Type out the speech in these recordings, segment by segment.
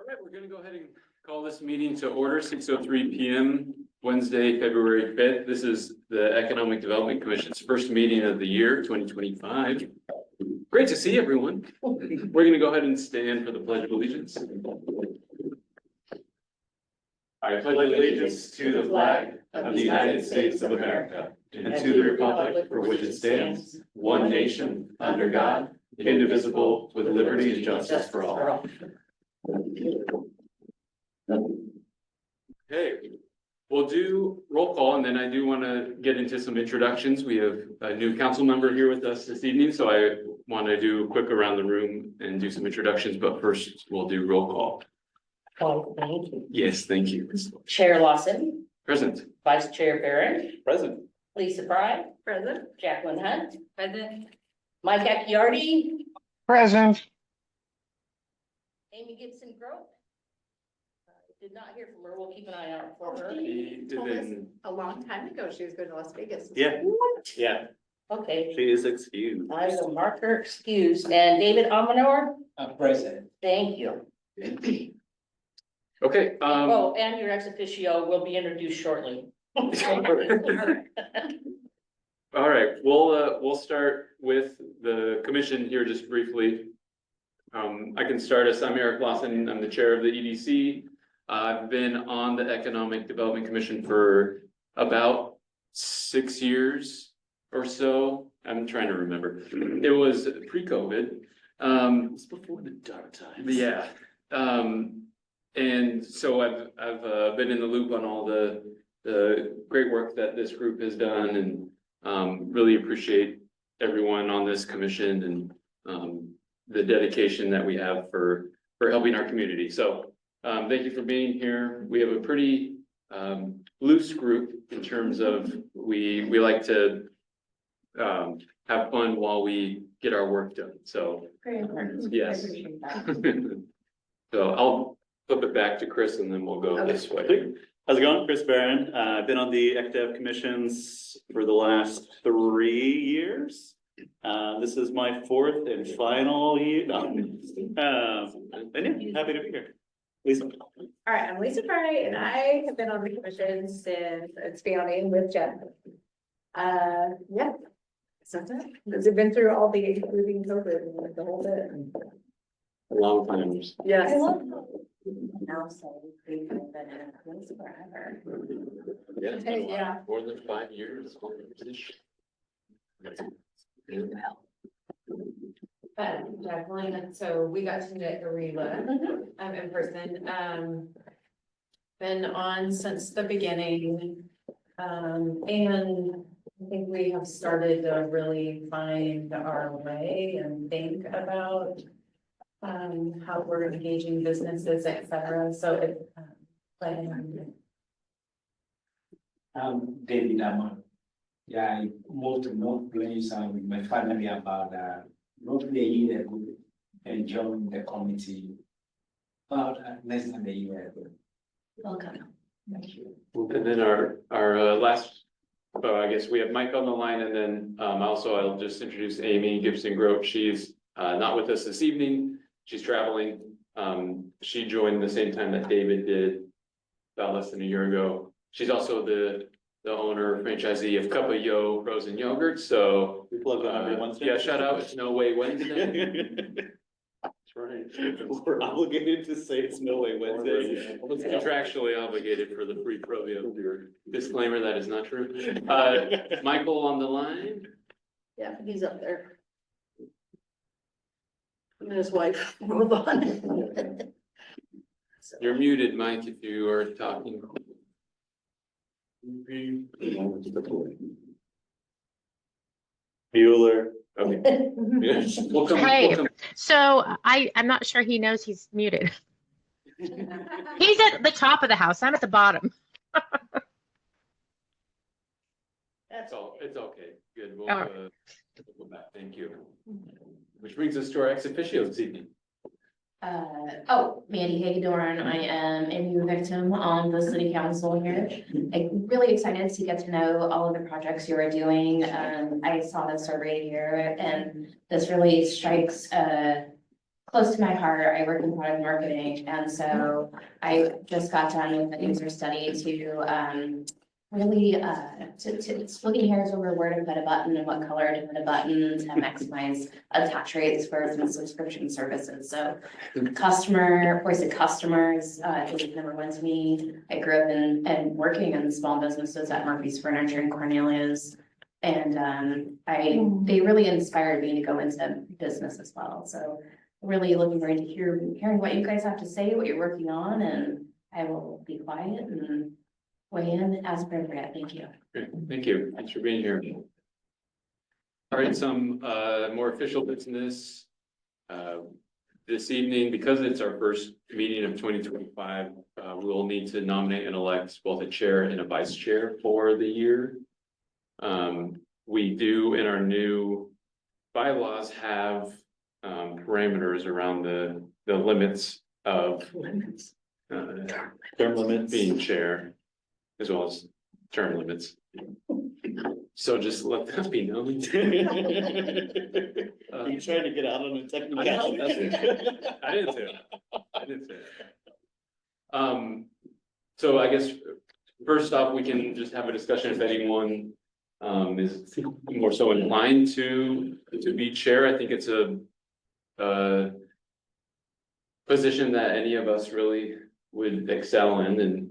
right, we're gonna go ahead and call this meeting to order, 6:03 p.m., Wednesday, February 5th. This is the Economic Development Commission's first meeting of the year, 2025. Great to see everyone. We're gonna go ahead and stand for the Pledge of Allegiance. I pledge allegiance to the flag of the United States of America and to the republic for which it stands, one nation, under God, indivisible, with liberty and justice for all. Okay, we'll do roll call, and then I do want to get into some introductions. We have a new council member here with us this evening, so I want to do a quick around the room and do some introductions, but first we'll do roll call. Oh, thank you. Yes, thank you. Chair Lawson, Present. Vice Chair Barron, Present. Lisa Fry, Present. Jacqueline Hunt, Present. Mike Acciardi, Present. Amy Gibson Grove. Did not hear from her. We'll keep an eye out for her. And Told us then, a long time ago, she was going to Las Vegas. Yeah. Yeah, Okay, she is excused. I will mark her excused. And David Omenor, Present. thank you. okay, Oh, and your ex officio will be introduced shortly. all right, we'll start with the commission here just briefly. I can start us. I'm Eric Lawson. I'm the chair of the EDC. I've been on the Economic Development Commission for about 6 years or so. I'm trying to remember. It was pre-COVID. It's before the dark times. Yeah. And so I've been in the loop on all the great work that this group has done, and really appreciate everyone on this commission and the dedication that we have for helping our community. So thank you for being here. We have a pretty loose group in terms of we like to have fun while we get our work done. So Very important. yes. I appreciate that. So I'll flip it back to Chris and then we'll go this way. How's it going? Chris Barron. I've been on the ECDEV commissions for the last 3 years. This is my fourth and final year. And yeah, happy to be here. Lisa. All right, I'm Lisa Fry, and I have been on the commission since its founding with Jen. Yeah. So has it been through all the including COVID and the whole bit? Long timers. Yes. Now, so we've been in place forever. Yeah, it's been a while. Yeah. More than 5 years. Jacqueline, so we got to meet Arela in person. Been on since the beginning. And I think we have started to really find our way and think about how we're engaging businesses, et cetera. So it, David Amon. Yeah, I moved to North Plains with my family about roughly a year ago and joined the committee about less than a year ago. Welcome. Thank you. And then our last, I guess we have Mike on the line, and then also I'll just introduce Amy Gibson Grove. She's not with us this evening. She's traveling. She joined the same time that David did, about less than a year ago. She's also the owner, franchisee of Cup of Yo frozen yogurt. So We plug them every Wednesday. yeah, shout out. It's No Way Wednesday. That's right. We're obligated to say it's No Way Wednesday. Contractually obligated for the free Provio. Disclaimer, that is not true. Michael on the line. Yeah, he's up there. And his wife, move on. You're muted, Mike, if you are talking. Bueller. Okay. Yes. Hey. We'll come. So I'm not sure he knows he's muted. He's at the top of the house. I'm at the bottom. That's It's okay. Good. We'll All right. go back. Thank you. Which brings us to our ex officio this evening. Mandy Hagedorn, I am a new victim on the city council here. I'm really excited to get to know all of the projects you are doing. I saw the survey here and this really strikes close to my heart. I work in product marketing, and so I just got done with a user study to really to splitting hairs over where to put a button and what color to put a button to maximize attach rates for some subscription services. So voice of customers is number one to me. I grew up and working in small businesses at Murphy's Furniture and Cornelia's. And they really inspired me to go into business as well. So really looking forward to hearing what you guys have to say, what you're working on, and I will be quiet and weigh in as appropriate. Thank you. Great, thank you. Thanks for being here. All right, some more official business. This evening, because it's our first meeting of 2025, we'll need to nominate and elect both a chair and a vice chair for the year. We do in our new bylaws have parameters around the limits of Term limits. being chair, as well as term limits. So just let that be known. You trying to get out on a technicality? I didn't say that. I didn't say that. So I guess first off, we can just have a discussion if anyone is more so inclined to be chair. I think it's a position that any of us really would excel in and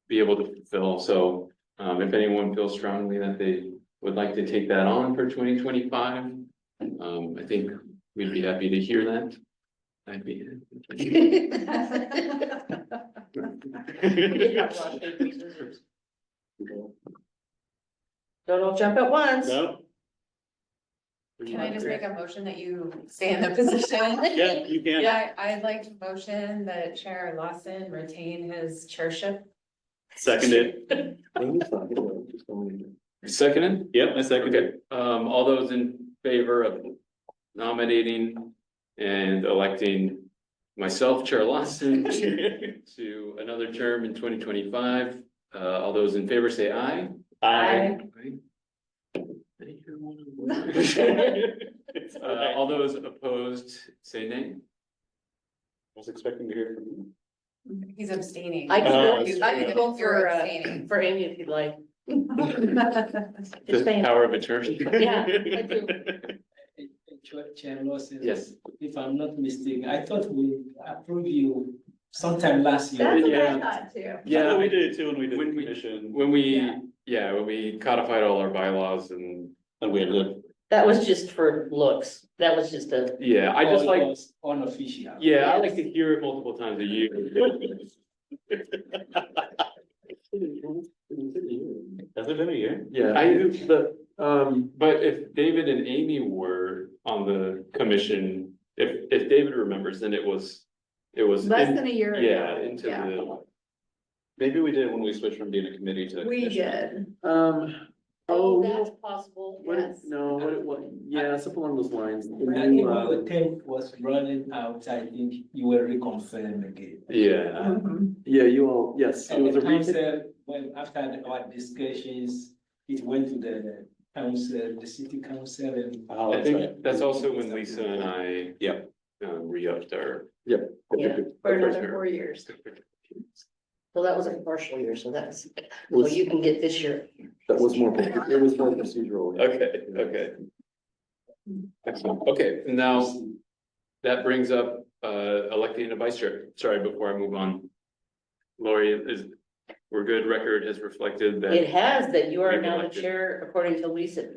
be able to fulfill. So if anyone feels strongly that they would like to take that on for 2025, I think we'd be happy to hear that. I'd be. Don't all jump at once. No? Can I just make a motion that you stay in the position? Yeah, you can. Yeah, I'd like to motion that Chair Lawson retain his chairship. Seconded. Seconded? Yep, I second Okay, it. all those in favor of nominating and electing myself, Chair Lawson, to another term in 2025, all those in favor say aye. Aye. All those opposed say nay. I was expecting to hear from you. He's abstaining. I can Oh, go, that's I can go You're for, abstaining. for Amy if you'd like. The Just saying. power of attorney. Yeah, I do. Chair Lawson. Yes. If I'm not mistaken, I thought we approved you sometime last year. That's what Yeah. I thought too. Yeah, We did it too when we did When the we- commission. when Yeah. we codified all our bylaws and, And we had to. That was just for looks. That was just a, yeah, I just Or it like, was unofficial. yeah, I like to hear it multiple times a year. Has it been a year? Yeah, but if David and Amy were on the commission, if David remembers, then it was. less than a year ago. Yeah, into the, Maybe we did when we switched from being a committee to. a We commission. did. Oh, That's possible, yes. no, yeah, something along those lines. I think when the term was running out, I think you were reconfirmed again. yeah, Mhm. Yeah, you all, yes, it And was the a recent, council, when after our discussions, it went to the council, the city council and. Oh, I that's right. think that's also when Lisa and I. Yep. Re-upped our. yeah. Yeah, for another 4 years. So that was a partial year, so that's, so Was- you can get this year. That was more, it was more procedural. Okay. Excellent, okay, and now that brings up electing a vice chair. Sorry, before I move on. Lori, we're good, record has reflected that. It has that you are We've now the elected. chair according to Lisa,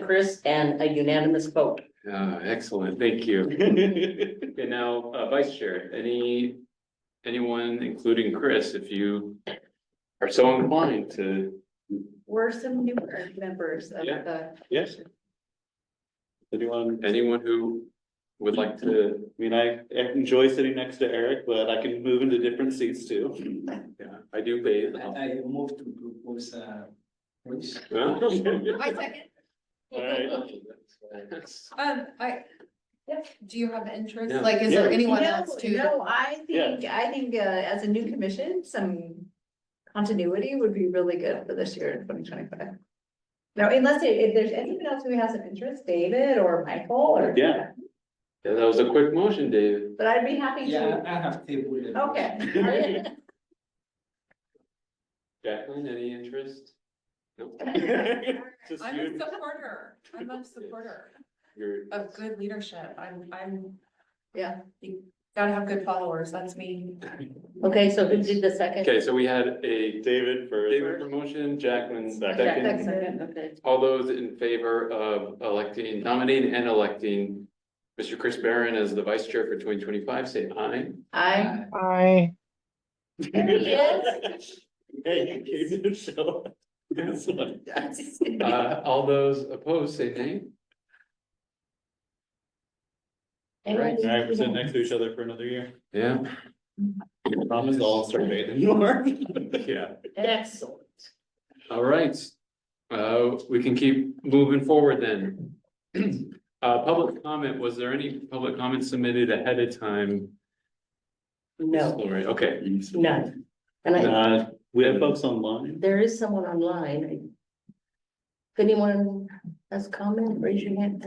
Chris, and a unanimous vote. Excellent, thank you. Okay, now, vice chair, anyone, including Chris, if you are so inclined to, We're some newer members of Yeah. the. Yes. anyone who would like to, I mean, I enjoy sitting next to Eric, but I can move into different seats too. yeah, I do bathe. I moved to propose, Bruce. Well, I second. Alright. Do you have interest? Yeah. Like, is there Yeah. anyone else to? No, I think, as a new commission, some continuity would be really good for this year in 2025. Now, unless if there's anyone else who has an interest, David or Michael or. Yeah. Yeah, that was a quick motion, David. But I'd be happy Yeah, to, I have tabled it. okay. Jacqueline, any interest? No? Just I'm a you? supporter. I'm a supporter You're- of good leadership. I'm, Yeah, you gotta have good followers. That's me. Okay, so who did the second? Okay, so we had a David for. David for motion, Jacqueline Second. second. Second, okay. All those in favor of nominating and electing Mr. Chris Barron as the vice chair for 2025, say aye. I, Aye. there he is. Hey, you came to show. This one. All those opposed, say nay. Right. All right, we're sitting next to each other for another year. Yeah. Promise I'll start bathing more. Yeah. Excellent. All right. We can keep moving forward then. Public comment, was there any public comment submitted ahead of time? No, Lori? Okay, none. And We have folks online. there is someone online. If anyone has comment, raise your hand.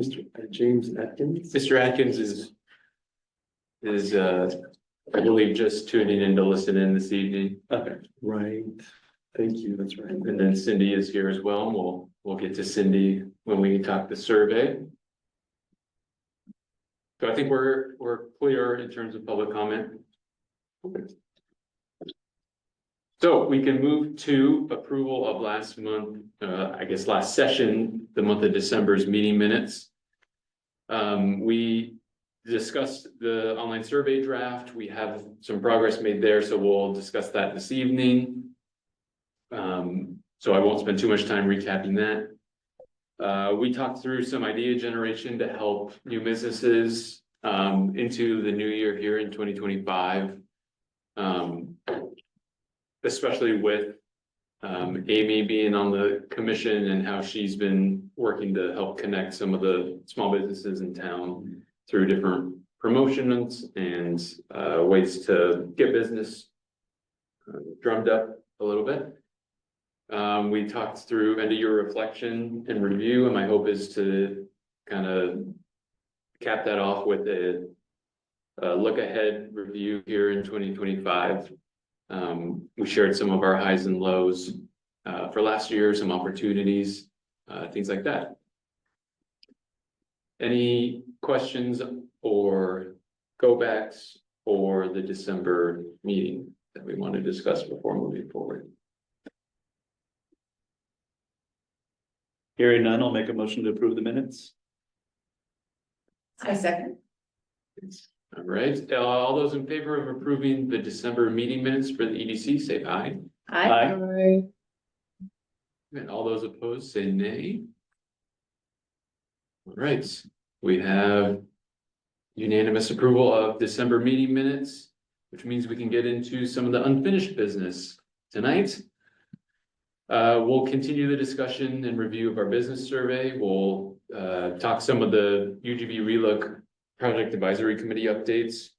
Mr. James Atkins. Mr. Atkins is I believe just tuning in to listen in this evening. Okay. Right. Thank you, that's right. And then Cindy is here as well. And we'll get to Cindy when we talk the survey. So I think we're clear in terms of public comment. So we can move to approval of last month, I guess last session, the month of December's meeting minutes. We discussed the online survey draft. We have some progress made there, so we'll discuss that this evening. So I won't spend too much time recapping that. We talked through some idea generation to help new businesses into the new year here in 2025. Especially with Amy being on the commission and how she's been working to help connect some of the small businesses in town through different promotions and ways to get business drummed up a little bit. We talked through end of year reflection and review, and my hope is to kind of cap that off with a look ahead review here in 2025. We shared some of our highs and lows for last year, some opportunities, things like that. Any questions or go backs for the December meeting that we want to discuss before moving forward? Hearing none, I'll make a motion to approve the minutes. I second. All right, all those in favor of approving the December meeting minutes for the EDC, say aye. I, And all those opposed, say nay. All right, we have unanimous approval of December meeting minutes, which means we can get into some of the unfinished business tonight. We'll continue the discussion and review of our business survey. We'll talk some of the UGB relook project advisory committee updates.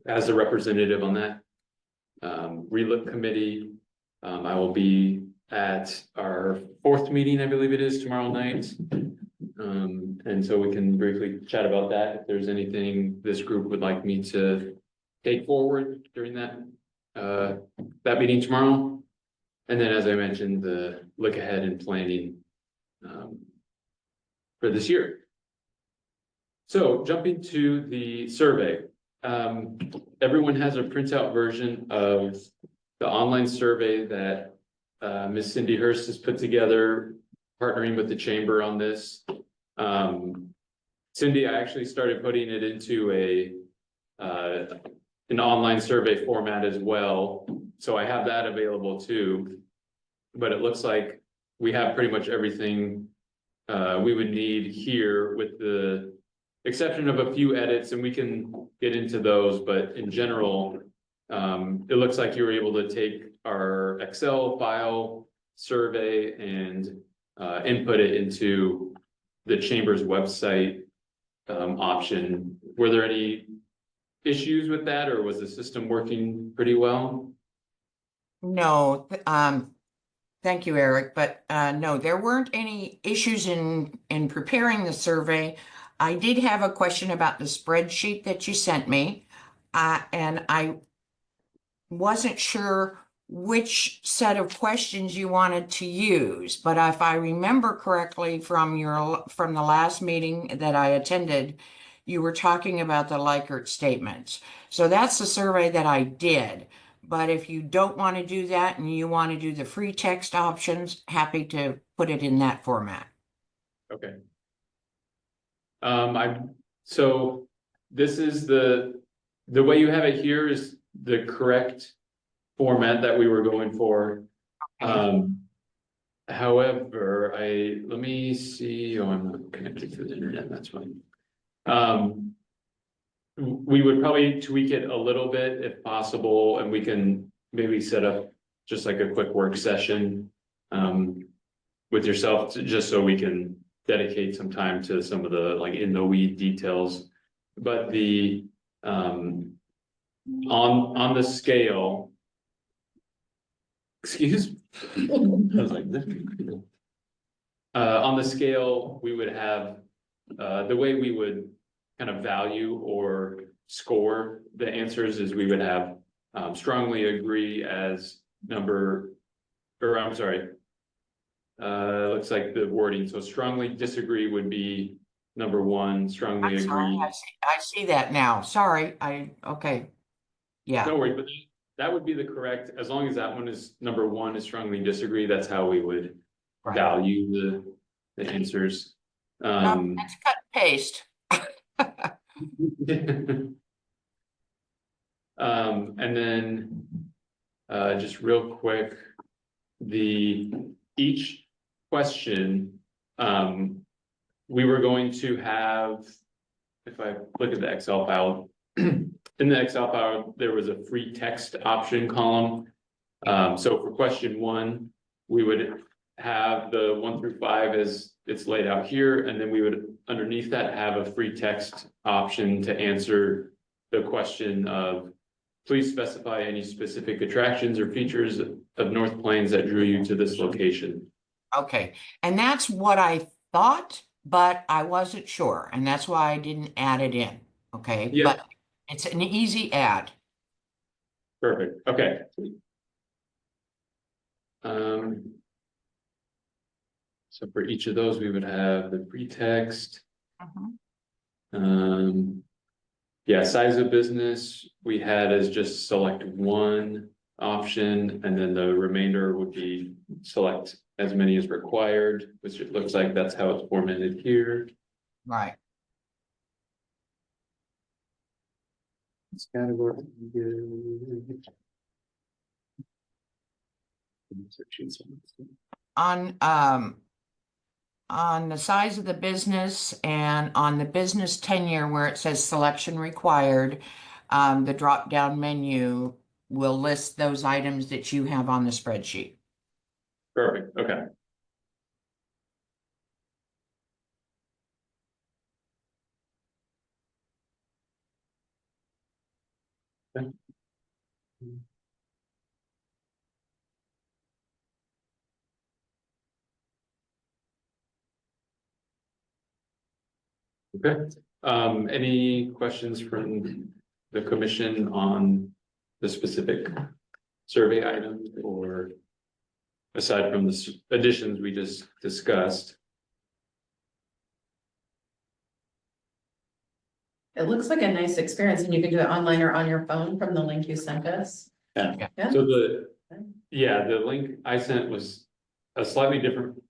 As a representative on that relook committee, I will be at our 4th meeting, I believe it is, tomorrow night. And so we can briefly chat about that. If there's anything this group would like me to take forward during that meeting tomorrow. And then, as I mentioned, the look ahead and planning for this year. So jumping to the survey, everyone has a printout version of the online survey that Ms. Cindy Hurst has put together, partnering with the chamber on this. Cindy, I actually started putting it into an online survey format as well. So I have that available too. But it looks like we have pretty much everything we would need here, with the exception of a few edits, and we can get into those, but in general, it looks like you were able to take our Excel file survey and input it into the chamber's website option. Were there any issues with that, or was the system working pretty well? No, thank you, Eric, but no, there weren't any issues in preparing the survey. I did have a question about the spreadsheet that you sent me. And I wasn't sure which set of questions you wanted to use, but if I remember correctly from the last meeting that I attended, you were talking about the Likert statements. So that's the survey that I did. But if you don't want to do that and you want to do the free text options, happy to put it in that format. Okay. So this is the way you have it here is the correct format that we were going for. However, let me see, oh, I'm not connected to the internet, that's fine. We would probably tweak it a little bit if possible, and we can maybe set up just like a quick work session with yourself, just so we can dedicate some time to some of the like in the weed details. But the on the scale, excuse me. I was like, on the scale, we would have the way we would kind of value or score the answers is we would have strongly agree as number, or I'm sorry. Looks like the wording, so strongly disagree would be number one, strongly I'm sorry, agree. I see that now. Sorry, okay. Yeah, No worries, but that would be the correct, as long as that one is number one is strongly disagree, that's how we would right. value the answers. No, that's cut and paste. And then just real quick, each question, we were going to have, if I look at the Excel file, in the Excel file, there was a free text option column. So for question 1, we would have the 1 through 5 as it's laid out here, and then we would underneath that have a free text option to answer the question of, please specify any specific attractions or features of North Plains that drew you to this location. Okay, and that's what I thought, but I wasn't sure, and that's why I didn't add it in. Okay, Yeah. but it's an easy add. Perfect, okay. So for each of those, we would have the pretext. Yeah, size of business, we had as just select one option, and then the remainder would be select as many as required, which it looks like that's how it's formatted here. Right. It's category. On the size of the business and on the business tenure where it says selection required, the drop-down menu will list those items that you have on the spreadsheet. Perfect, okay. Okay, any questions from the commission on the specific survey items, or aside from the additions we just discussed? It looks like a nice experience, and you can do it online or on your phone from the link you sent us. Yeah. Yeah. So the link I sent was a slightly different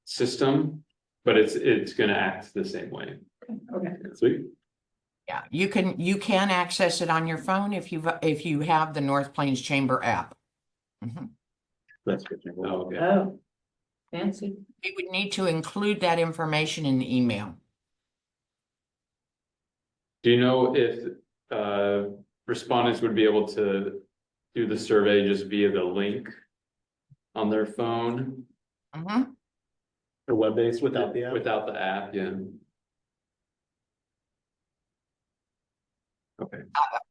system, but it's gonna act the same way. Okay. Sweet. Yeah, you can access it on your phone if you have the North Plains Chamber app. Mhm. That's good. Oh, okay. Oh, fancy. We would need to include that information in the email. Do you know if respondents would be able to do the survey just via the link on their phone? Mhm. Or web-based without the app? Without the app, yeah. Okay.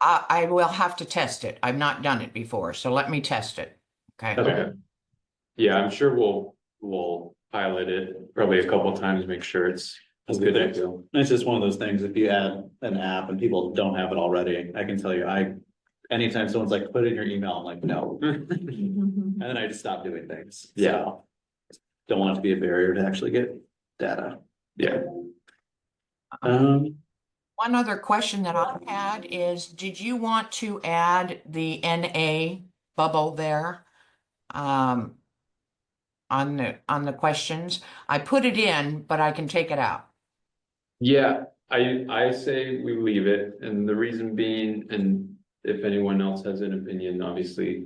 I will have to test it. I've not done it before, so let me test it. Okay. Okay. Yeah, I'm sure we'll pilot it probably a couple times, make sure it's That's good. Thank you. It's just one of those things, if you add an app and people don't have it already, I can tell you, anytime someone's like, put in your email, I'm like, no. And then I just stop doing things. Yeah. So, don't want it to be a barrier to actually get data. Yeah. One other question that I had is, did you want to add the NA bubble there? On the questions? I put it in, but I can take it out. Yeah, I say we leave it, and the reason being, and if anyone else has an opinion, obviously.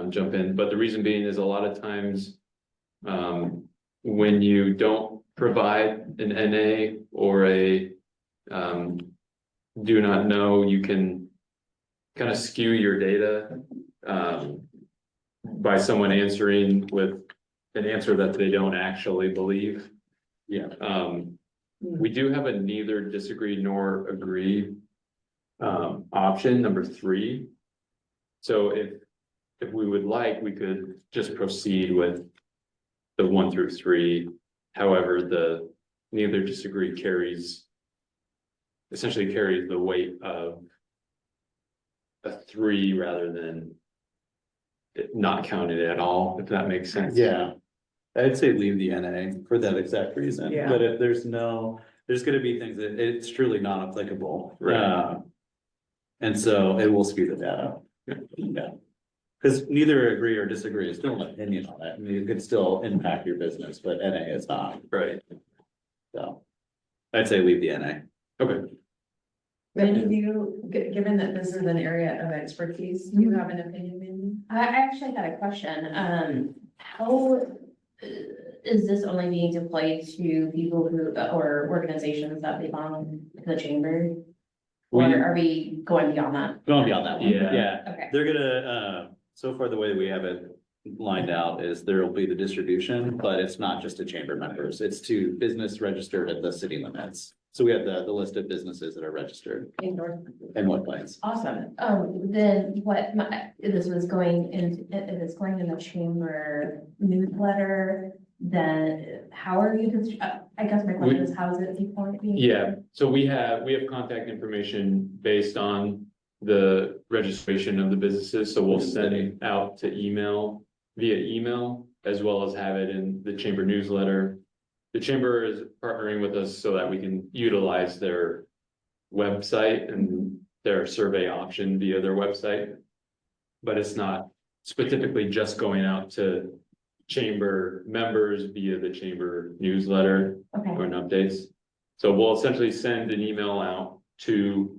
Jump in, but the reason being is a lot of times. When you don't provide an NA or a. Do not know, you can. Kind of skew your data. By someone answering with an answer that they don't actually believe. Yeah. We do have a neither disagree nor agree. Option number 3. So if we would like, we could just proceed with the 1 through 3. However, the neither disagree essentially carries the weight of a 3 rather than it not counted at all, if that makes sense. Yeah. I'd say leave the NA for that exact reason, Yeah. but if there's gonna be things that it's truly not applicable. Right. And so it will skew the data. Yeah. Cause neither agree or disagree is still an opinion on it. I mean, it could still impact your business, but NA is not. Right. So I'd say leave the NA. Okay. Then given that this is an area of expertise, do you have an opinion, Mandy? I actually got a question. How is this only being deployed to people who, or organizations that belong to the chamber? Or We- are we going beyond that? Going beyond that one. Yeah. Yeah. Okay, They're gonna, so far the way we have it lined out is there will be the distribution, but it's not just to chamber members. It's to business registered at the city limits. So we have the list of businesses that are registered In North. in what places. awesome. Then this was going in, if it's going in the chamber newsletter, then how are you, I guess my question is, how is it being? Yeah, so we have contact information based on the registration of the businesses, so we'll send it out to via email, as well as have it in the chamber newsletter. The chamber is partnering with us so that we can utilize their website and their survey option via their website. But it's not specifically just going out to chamber members via the chamber newsletter Okay, or updates. So we'll essentially send an email out to,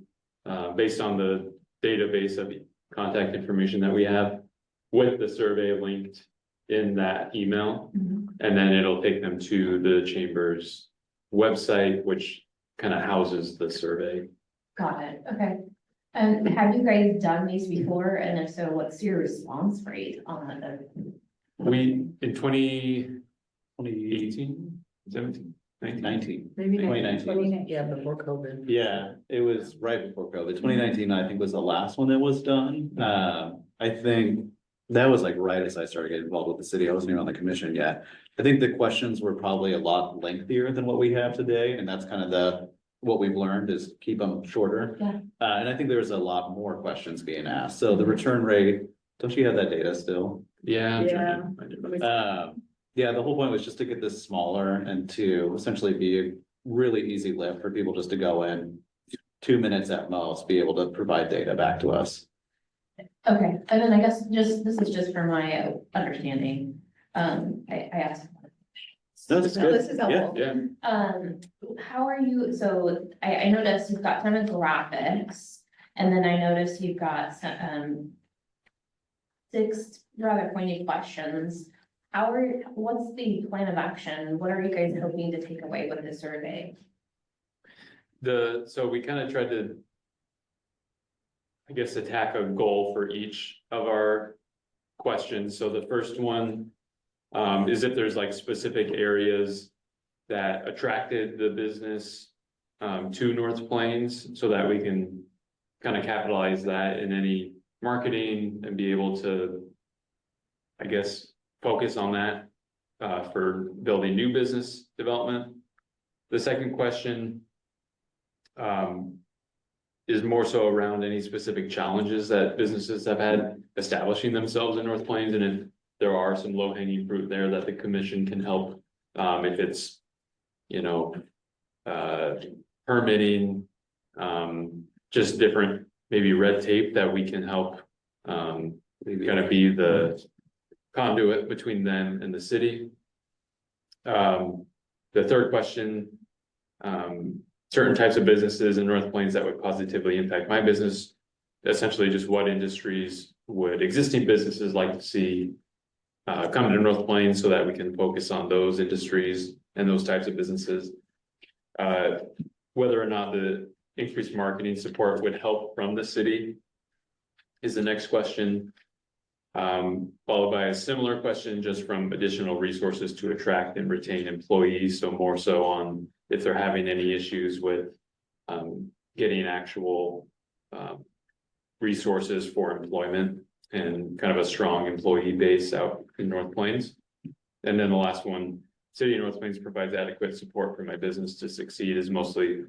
based on the database of contact information that we have, with the survey linked in that email. Mhm. And then it'll take them to the chamber's website, which kind of houses the survey. got it, okay. And have you guys done these before? And if so, what's your response rate on it? We, in 2018, 17, 19. 19. Maybe 2019. Yeah, before COVID. Yeah, it was right before COVID. 2019, I think, was the last one that was done. I think that was like right as I started getting involved with the city. I wasn't even on the commission yet. I think the questions were probably a lot lengthier than what we have today, and that's kind of what we've learned is keep them shorter. Yeah. And I think there's a lot more questions being asked. So the return rate, don't you have that data still? Yeah. I'm trying Yeah. to find it. Yeah, the whole point was just to get this smaller and to essentially be a really easy lift for people just to go in 2 minutes at most, be able to provide data back to us. Okay, and then I guess this is just for my understanding. I asked. That's No, this is helpful. Yeah, How are you, so I noticed you've got some graphics, and then I noticed you've got some, 6 rather pointed questions. What's the plan of action? What are you guys hoping to take away with the survey? so we kind of tried to, I guess, attack a goal for each of our questions. So the first one is if there's like specific areas that attracted the business to North Plains, so that we can kind of capitalize that in any marketing and be able to, I guess, focus on that for building new business development. The second question is more so around any specific challenges that businesses have had establishing themselves in North Plains, and if there are some low hanging fruit there that the commission can help. If it's, you know, permitting, just different, maybe red tape that we can help, kind of be the conduit between them and the city. The third question, certain types of businesses in North Plains that would positively impact my business. Essentially just what industries would existing businesses like to see come to North Plains so that we can focus on those industries and those types of businesses. Whether or not the increased marketing support would help from the city is the next question. Followed by a similar question just from additional resources to attract and retain employees. So more so on if they're having any issues with getting actual resources for employment and kind of a strong employee base out in North Plains. And then the last one, City of North Plains provides adequate support for my business to succeed is mostly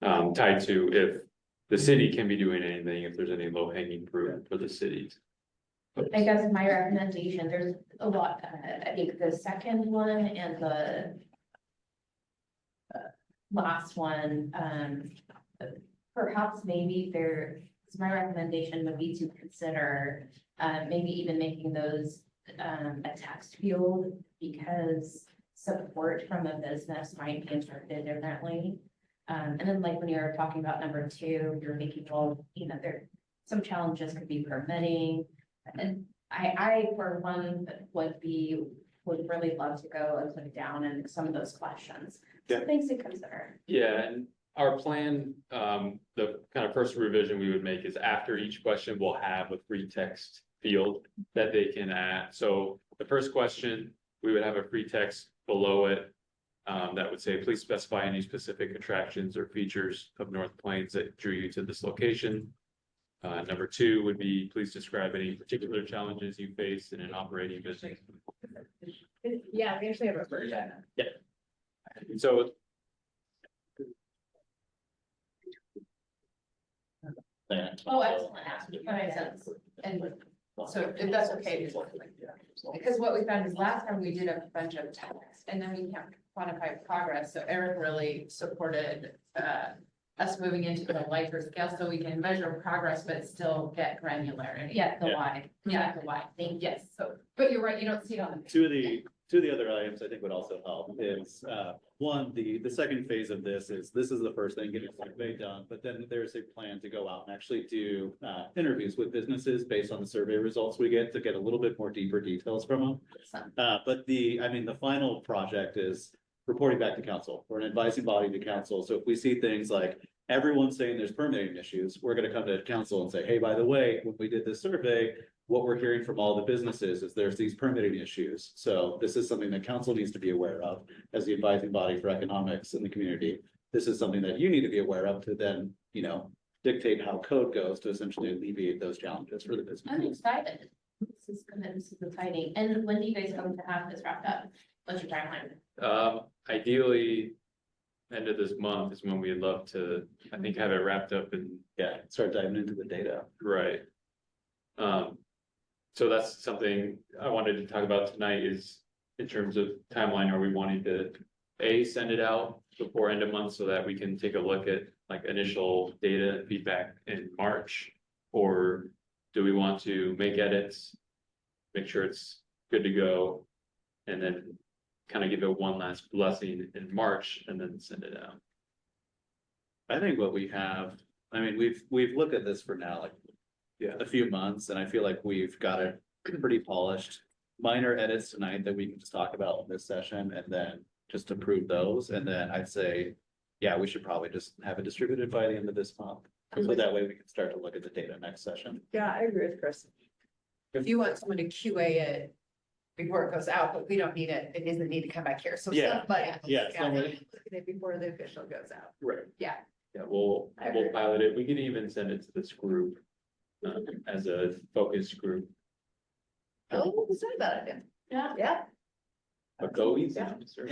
tied to if the city can be doing anything, if there's any low hanging fruit for the city. I guess my recommendation, there's a lot, I think the second one and the last one, perhaps maybe my recommendation would be to consider maybe even making those a text field, because support from a business might be interpreted differently. And then like when you're talking about number two, you're thinking, well, you know, there some challenges could be permitting. And I for one would really love to go and put down in some of those questions. So Yeah. things to consider. Yeah, and our plan, the kind of first revision we would make is after each question, we'll have a free text field that they can add. So the first question, we would have a free text below it. That would say, please specify any specific attractions or features of North Plains that drew you to this location. Number two would be, please describe any particular challenges you face in an operating business. Yeah, we actually have a version. Yeah. And so. Oh, excellent. That makes sense. And so if that's okay, because what we found is last time we did a bunch of text and then we can't quantify progress. So Eric really supported us moving into the lighter scale so we can measure progress, but still get granularity. Yeah, the Yeah. why. Yeah. The why. Thank you. Yes, so, but you're right, you don't see it on the. Two of the other items I think would also help is, one, the second phase of this is the first thing, getting a survey done, but then there's a plan to go out and actually do interviews with businesses based on the survey results we get to get a little bit more deeper details from them. But the final project is reporting back to council. We're an advising body to council. So if we see things like everyone's saying there's permitting issues, we're gonna come to council and say, hey, by the way, when we did this survey, what we're hearing from all the businesses is there's these permitting issues. So this is something that council needs to be aware of as the advising body for economics in the community. This is something that you need to be aware of to then, you know, dictate how code goes to essentially alleviate those challenges for the I'm business. excited. This is good. This is exciting. And when do you guys hope to have this wrapped up? What's your timeline? Ideally, end of this month is when we'd love to, I think, have it wrapped up and Yeah, start diving into the data. right. So that's something I wanted to talk about tonight is in terms of timeline, are we wanting to send it out before end of month so that we can take a look at like initial data and feedback in March? Or do we want to make edits, make sure it's good to go, and then kind of give it one last blessing in March and then send it out? I think what we have, I mean, we've looked at this for now, like, yeah, a few months, and I feel like we've got it pretty polished. Minor edits tonight that we can just talk about in this session and then just approve those, and then I'd say, yeah, we should probably just have it distributed by the end of this month. So that way we can start to look at the data next session. Yeah, I agree with Chris. If you want someone to QA it before it goes out, but we don't need it, it doesn't need to come back here, so Yeah. somebody. Yeah, Yeah. somebody- Look at it before the official goes out. Right. Yeah. Yeah, we'll pilot it. We can even send it to this group as a focus group. Oh, it's not a bad idea. Yeah. Yeah. But go easy. Yeah. sir.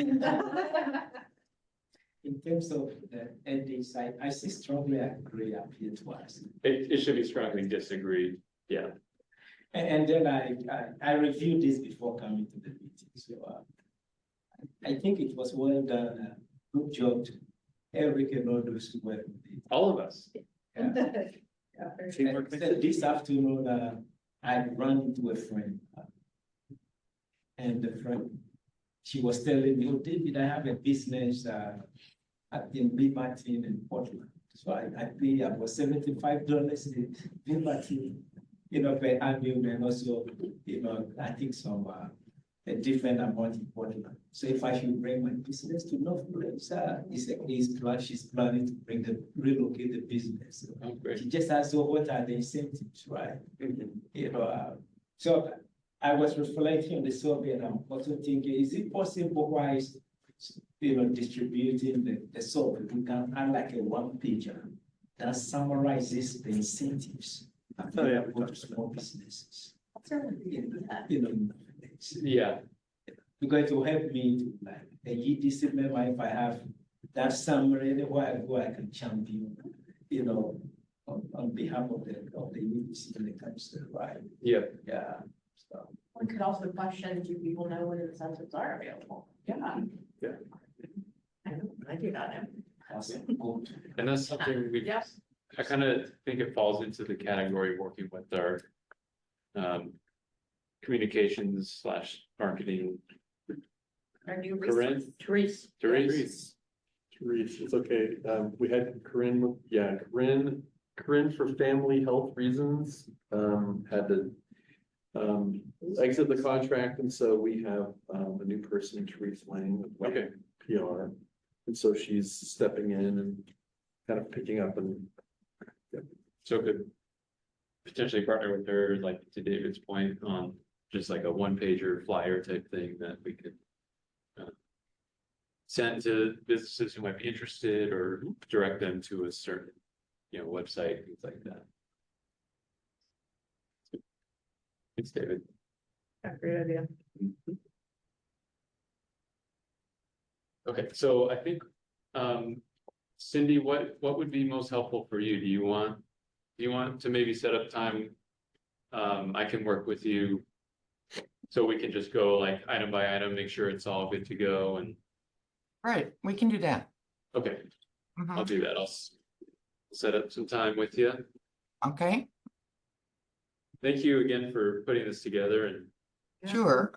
In terms of the ethics, I see strongly agree appear to us. It should be strongly disagreed, yeah. And then I reviewed this before coming to the meeting, so I think it was well done, good job to Eric and all those who were with it. All of us. Yeah. Teamwork And makes so this afternoon, I ran into a friend. And the friend, she was telling me, oh, David, I have a business in Bill Martin in Portland. So I pay about $75 in Bill Martin, per annual, and also, I think some a different amount in Portland. So if I should bring my business to North Place, she's planning to relocate the business. Oh, great. She just asked, so what are the incentives, right? So I was reflecting on the survey, and I'm also thinking, is it possible while distributing the survey, we can add like a one pager that summarizes the incentives available to small businesses. Yeah, Because it will help me to like a GDC member if I have that summary who I can champion, on behalf of the UDC when it comes to right. yeah. Yeah. So We could also question, do people know what incentives are available? Yeah. Yeah. I do not know. that's good. And that's something we, Yes. I kind of think it falls into the category of working with our communications / marketing. Our new Corinne, Therese. Therese, Therese, it's okay. We had Corinne, Corinne for family health reasons, had to exit the contract, and so we have a new person, Therese Lang, with Okay. PR. And so she's stepping in and kind of picking up and so could potentially partner with her, like to David's point, on just like a one pager flyer type thing that we could send to businesses who might be interested or direct them to a certain, website, things like that. Thanks, David. Great idea. Okay, so I think, Cindy, what would be most helpful for you? Do you want to maybe set up time? I can work with you. So we can just go like item by item, make sure it's all good to go and, Right, we can do that. okay, Mhm. I'll do that. I'll set up some time with you. Okay, Thank you again for putting this together and sure.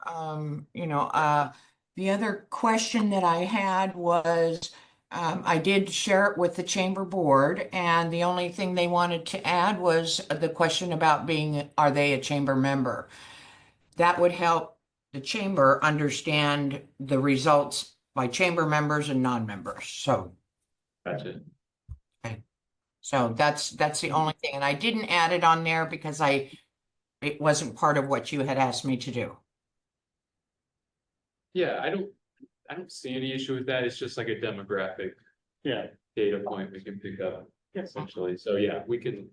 The other question that I had was, I did share it with the chamber board, and the only thing they wanted to add was the question about are they a chamber member? That would help the chamber understand the results by chamber members and non-members. gotcha. So that's the only thing, and I didn't add it on there because it wasn't part of what you had asked me to do. Yeah, I don't see any issue with that. It's just like a demographic Yeah. data point we can pick up essentially. So yeah, we can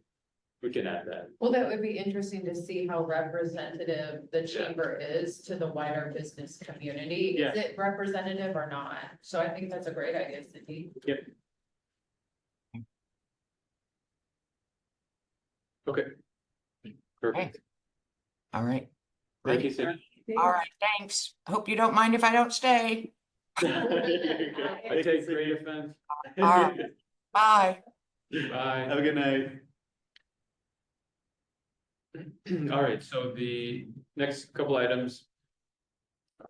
add that. Well, that would be interesting to see how representative the chamber is to the wider business community. Yeah. Is it representative or not? So I think that's a great idea, Cindy. Okay. Perfect. All right. Thank you, Great. Cindy. All right, thanks. Hope you don't mind if I don't stay. I take great offense. All right. Bye. Bye. Have a good night. All right, so the next couple items.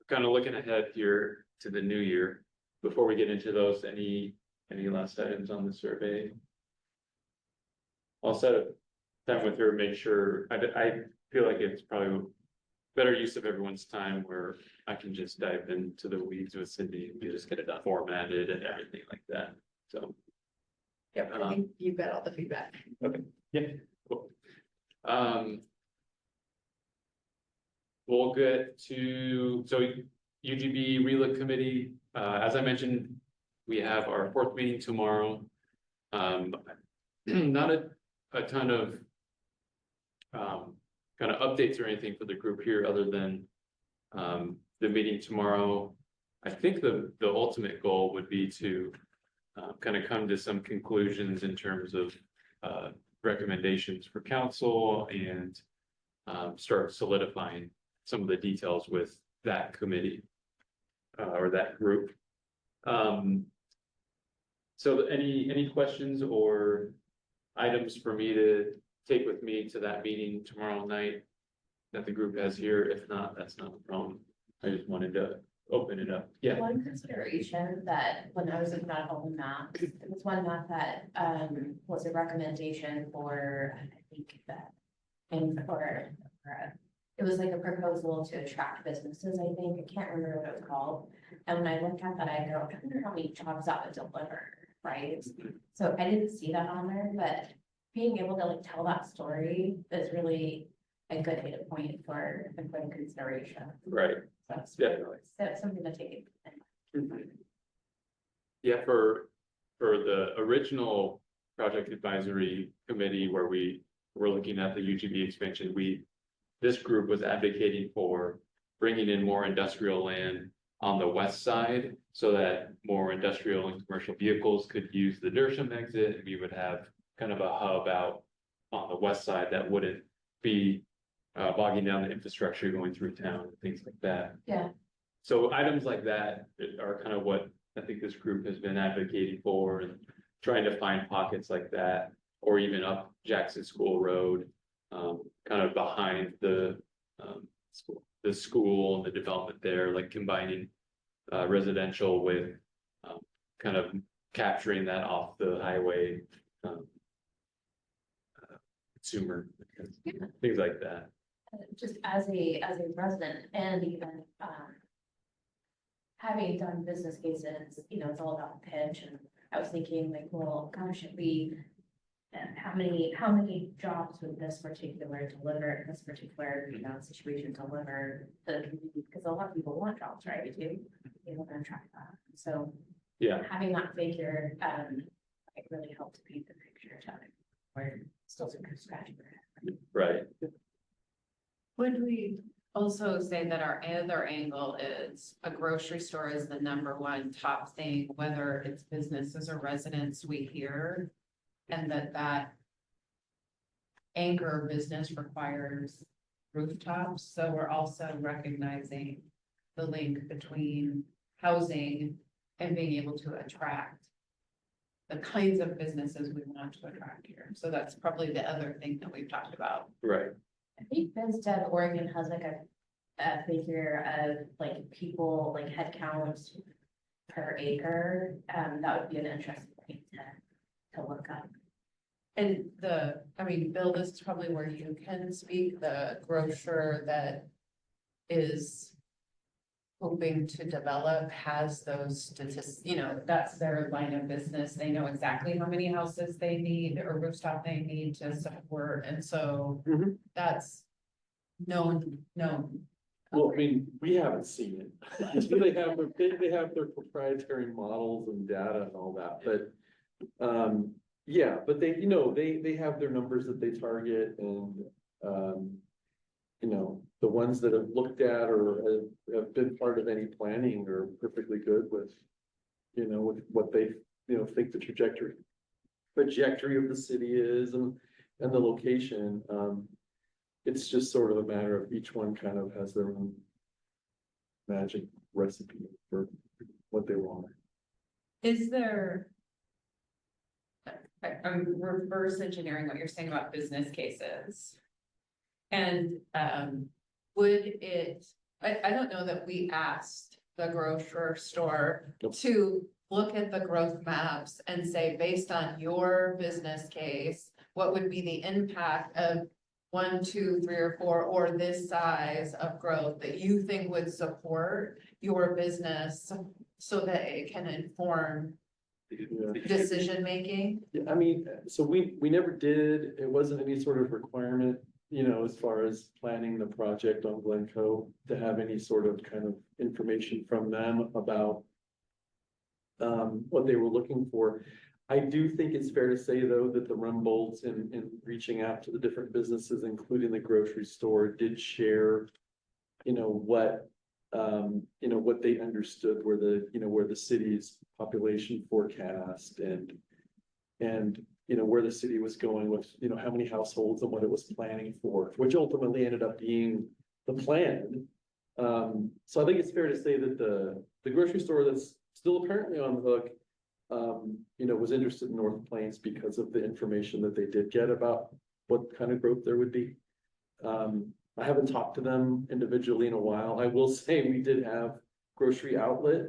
Kind of looking ahead here to the new year. Before we get into those, any last items on the survey? I'll set up time with her, make sure, I feel like it's probably better use of everyone's time where I can just dive into the weeds with Cindy and we just get it done formatted and everything like that, so. Yep, I think you've got all the feedback. Yeah, cool. We'll get to, so UGB relook committee, as I mentioned, we have our 4th meeting tomorrow. Not a ton of kind of updates or anything for the group here, other than the meeting tomorrow. I think the ultimate goal would be to kind of come to some conclusions in terms of recommendations for council and start solidifying some of the details with that committee or that group. So any questions or items for me to take with me to that meeting tomorrow night that the group has here? If not, that's not a problem. I just wanted to open it up. Yeah. One consideration that when I was looking at all the maps, it was one map that was a recommendation for, I think that. It was like a proposal to attract businesses, I think. I can't remember what it was called. And when I looked at that, I go, I wonder how many jobs that would deliver, right? So I didn't see that on there, but being able to like tell that story is really a good data point for important consideration. Right. So that's Definitely. that's something to take. Yeah, for the original project advisory committee where we were looking at the UGB expansion, this group was advocating for bringing in more industrial land on the west side so that more industrial and commercial vehicles could use the Dersham exit, and we would have kind of a hub out on the west side that wouldn't be bogging down the infrastructure going through town and things like that. Yeah. So items like that are kind of what I think this group has been advocating for, and trying to find pockets like that, or even up Jackson School Road, kind of behind the school and the development there, like combining residential with kind of capturing that off the highway consumer, things like that. Just as a resident and even having done business cases, you know, it's all about pitch, and I was thinking like, well, gosh, how many jobs would this particular deliver, this particular, you know, situation deliver to the community? Because a lot of people want jobs, right, too, able to attract that. So Yeah, having that figure, it really helped to paint the picture of it. We're still sort of scratching our head. right. Would we also say that our other angle is a grocery store is the #1 top thing, whether it's businesses or residents we hear? And that anchor business requires rooftops, so we're also recognizing the link between housing and being able to attract the kinds of businesses we want to attract here. So that's probably the other thing that we've talked about. Right. I think BizDev Oregon has like a figure of like people, like head count per acre. That would be an interesting thing to look up. And Bill, this is probably where you can speak, the grocer that is hoping to develop has those statistics, you know, that's their line of business. They know exactly how many houses they need or rooftop they need to support, and so Mhm. that's known. Well, I mean, we haven't seen it. They have their proprietary models and data and all that, but, yeah, but they, you know, they have their numbers that they target, and, you know, the ones that have looked at or have been part of any planning are perfectly good with, you know, with what they, you know, think the trajectory of the city is and the location. It's just sort of a matter of each one kind of has their own magic recipe for what they want. Is there? I'm reverse engineering what you're saying about business cases. And would it, I don't know that we asked the grocery store Nope. to look at the growth maps and say, based on your business case, what would be the impact of 1, 2, 3, or 4, or this size of growth that you think would support your business so that it can inform Yeah. decision making? Yeah, I mean, so we never did, it wasn't any sort of requirement, you know, as far as planning the project on Glencoe to have any sort of kind of information from them about what they were looking for. I do think it's fair to say, though, that the Rumboldts in reaching out to the different businesses, including the grocery store, did share, you know, what you know, what they understood were the, you know, where the city's population forecast and, you know, where the city was going with, you know, how many households and what it was planning for, which ultimately ended up being the plan. So I think it's fair to say that the grocery store that's still apparently on the hook, you know, was interested in North Plains because of the information that they did get about what kind of growth there would be. I haven't talked to them individually in a while. I will say we did have Grocery Outlet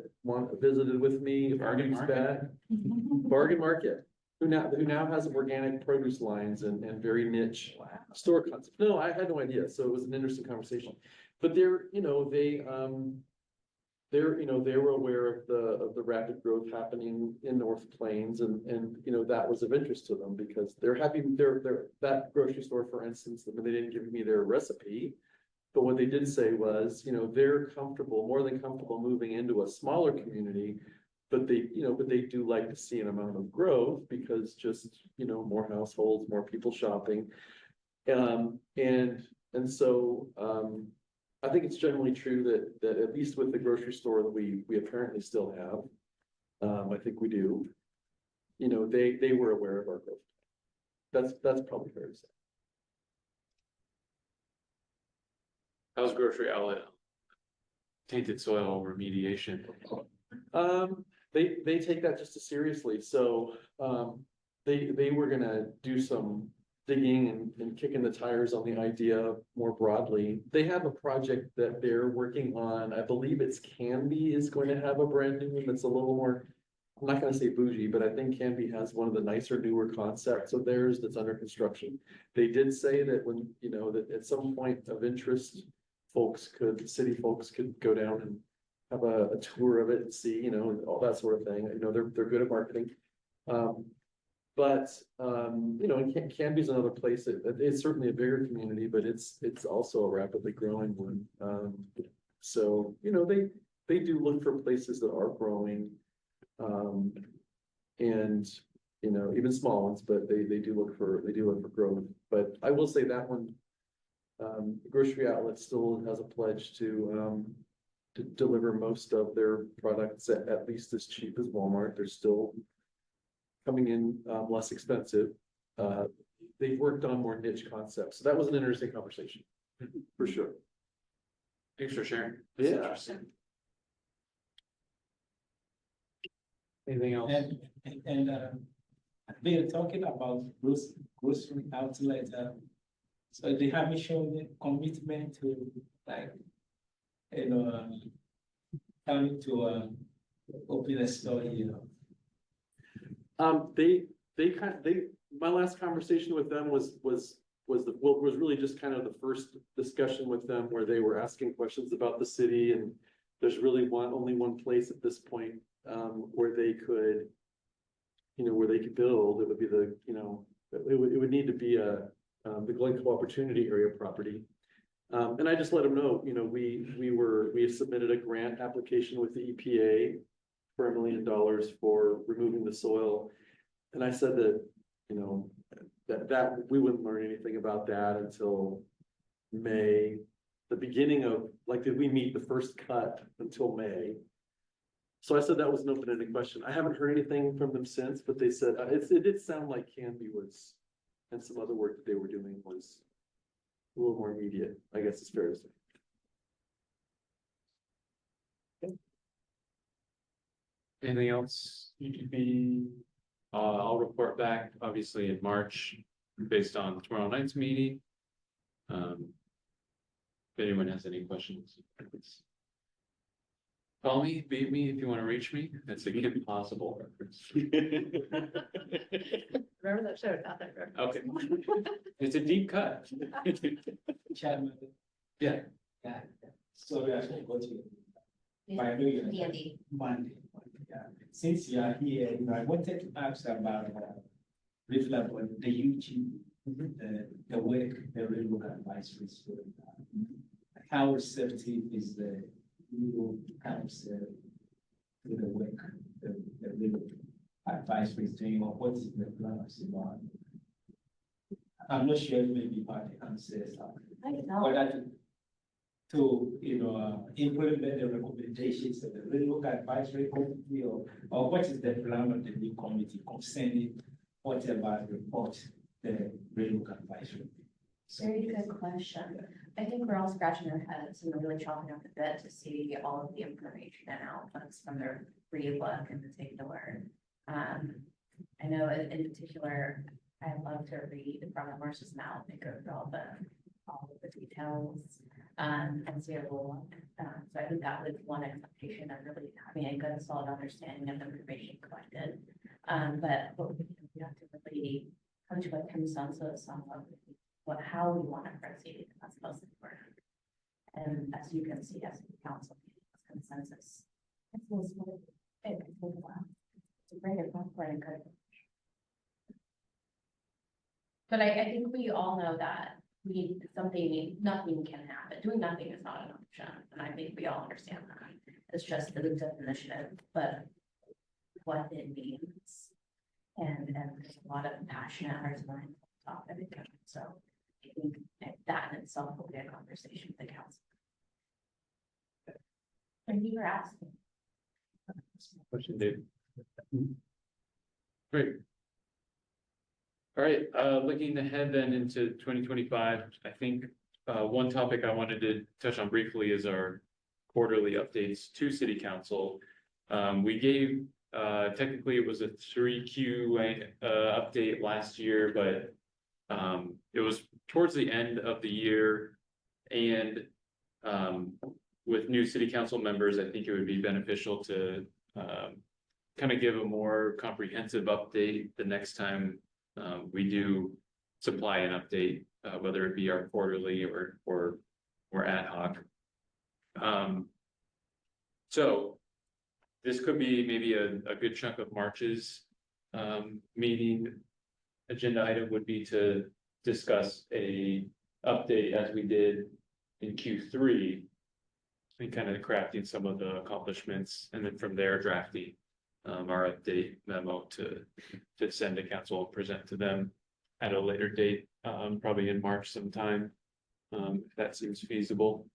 visited with me. Bargain Market. Bargain Market, who now has organic produce lines and very niche store concept. No, I had no idea. So it was an interesting conversation. But they're, you know, they were aware of the rapid growth happening in North Plains and, you know, that was of interest to them because they're happy, that grocery store, for instance, I mean, they didn't give me their recipe. But what they did say was, you know, they're comfortable, more than comfortable moving into a smaller community. But they, you know, but they do like to see an amount of growth because just, you know, more households, more people shopping. And so, I think it's generally true that at least with the grocery store that we apparently still have, I think we do. You know, they were aware of our growth. That's probably fair to say. How's Grocery Outlet? Tainted soil remediation. They take that just as seriously. So, they were gonna do some digging and kicking the tires on the idea more broadly. They have a project that they're working on. I believe it's Canby is going to have a brand new one that's a little more, I'm not gonna say bougie, but I think Canby has one of the nicer, newer concepts of theirs that's under construction. They did say that when, you know, that at some point of interest, city folks could go down and have a tour of it and see, you know, and all that sort of thing. You know, they're good at marketing. But you know, and Canby's another place it's certainly a bigger community, but it's also a rapidly growing one. So, you know, they do look for places that are growing. And, you know, even small ones, but they do look for growth. But I will say that one, Grocery Outlet still has a pledge to deliver most of their products at least as cheap as Walmart. They're still coming in less expensive. They've worked on more niche concepts. So that was an interesting conversation, for sure. Thanks for sharing. Yeah. Interesting. Anything else? And we are talking about grocery outlet. So they haven't shown the commitment to, like, you know, coming to open a store, you know. My last conversation with them was really just kind of the first discussion with them where they were asking questions about the city, and there's really only one place at this point where they could, you know, where they could build. It would be the, you know, it would need to be the Glencoe Opportunity Area property. And I just let them know, you know, we submitted a grant application with the EPA for $1 million for removing the soil. And I said that, you know, that we wouldn't learn anything about that until May, the beginning of, like, did we meet the first cut until May? So I said that was an open-ended question. I haven't heard anything from them since, but they said, it did sound like Canby was, and some other work that they were doing was a little more immediate, I guess it's fair to say. Anything else? UTB, I'll report back obviously in March based on tomorrow night's meeting. If anyone has any questions, please call me, beat me if you want to reach me. That's a Kim Possible reference. Remember that show, not that reference. Okay. It's a deep cut. Chairman. Yeah. Yeah. Sorry, I should go to you. But I know you're Andy. Monday. Yeah. Since you are here, you know, I wanted to ask about reflect on the UG, the work the Railroad Advisory is doing. How receptive is the legal counsel to the work the Railroad Advisory is doing, or what is the plans about? I'm not sure maybe party answers I don't know. whether to, implement the recommendations of the Railroad Advisory Committee, or what is the plan of the new committee concerning whatever report the Railroad Advisory? Very good question. I think we're all scratching our heads and really chomping at the bit to see all of the information and outputs from their relook in particular. I know in particular, I love to read from the horse's mouth and go through all of the details, and see a little. So I think that was one expectation of really having a good solid understanding of the information collected. But we have to really come to a consensus on how we want to proceed. That's most important. And as you can see, as a council consensus. It's a great and good. But I think we all know that nothing can happen. Doing nothing is not an option. And I think we all understand that. It's just the definition, but what it means. And there's a lot of passionate hearts and minds on top of it. So I think that in itself will be a conversation with the council. And you were asking. Question, Dave. Great. All right, looking ahead then into 2025, I think one topic I wanted to touch on briefly is our quarterly updates to City Council. We gave, technically it was a 3Q update last year, but it was towards the end of the year, and with new City Council members, I think it would be beneficial to kind of give a more comprehensive update the next time we do supply an update, whether it be our quarterly or ad hoc. So this could be maybe a good chunk of March's meeting agenda item would be to discuss a update as we did in Q3 and kind of crafting some of the accomplishments, and then from there drafting our update memo to send to council and present to them at a later date, probably in March sometime, if that seems feasible.